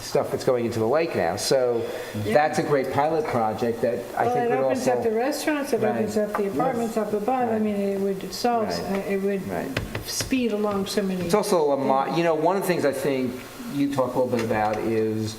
stuff that's going into the lake now. So that's a great pilot project that I Well, think it would opens up the also. restaurants, it Right. opens up the apartments up above. I mean, it would solve, Right. it would Right. speed along so many. It's also one of the things I think you talk a little bit about is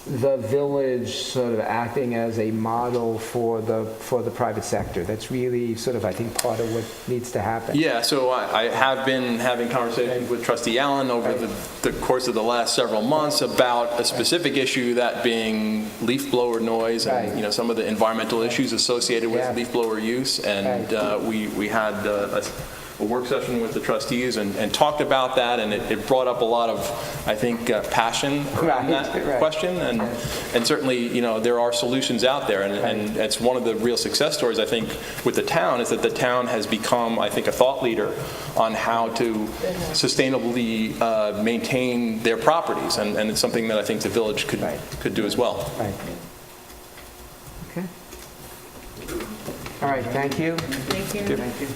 the village sort of acting as a model for the private sector. That's really sort of, I think, part of what needs to happen. Yeah, so I have been having conversations with Trustee Allen over the course of the last several months about a specific issue, that being leaf blower noise and, Right. you know, some of the environmental issues associated with Yeah. leaf blower use. And we had a work session with the trustees and talked about that, and it brought up a lot of, I think, passion around Right, that right. question. And certainly, you know, there are solutions out there, and it's one of the real success stories, I think, with the town, is that the town has become, I think, a thought leader on how to sustainably maintain their properties, and it's something that I think the village Right. could do as well. Right. Okay. All right, thank you. Thank you. Thank you.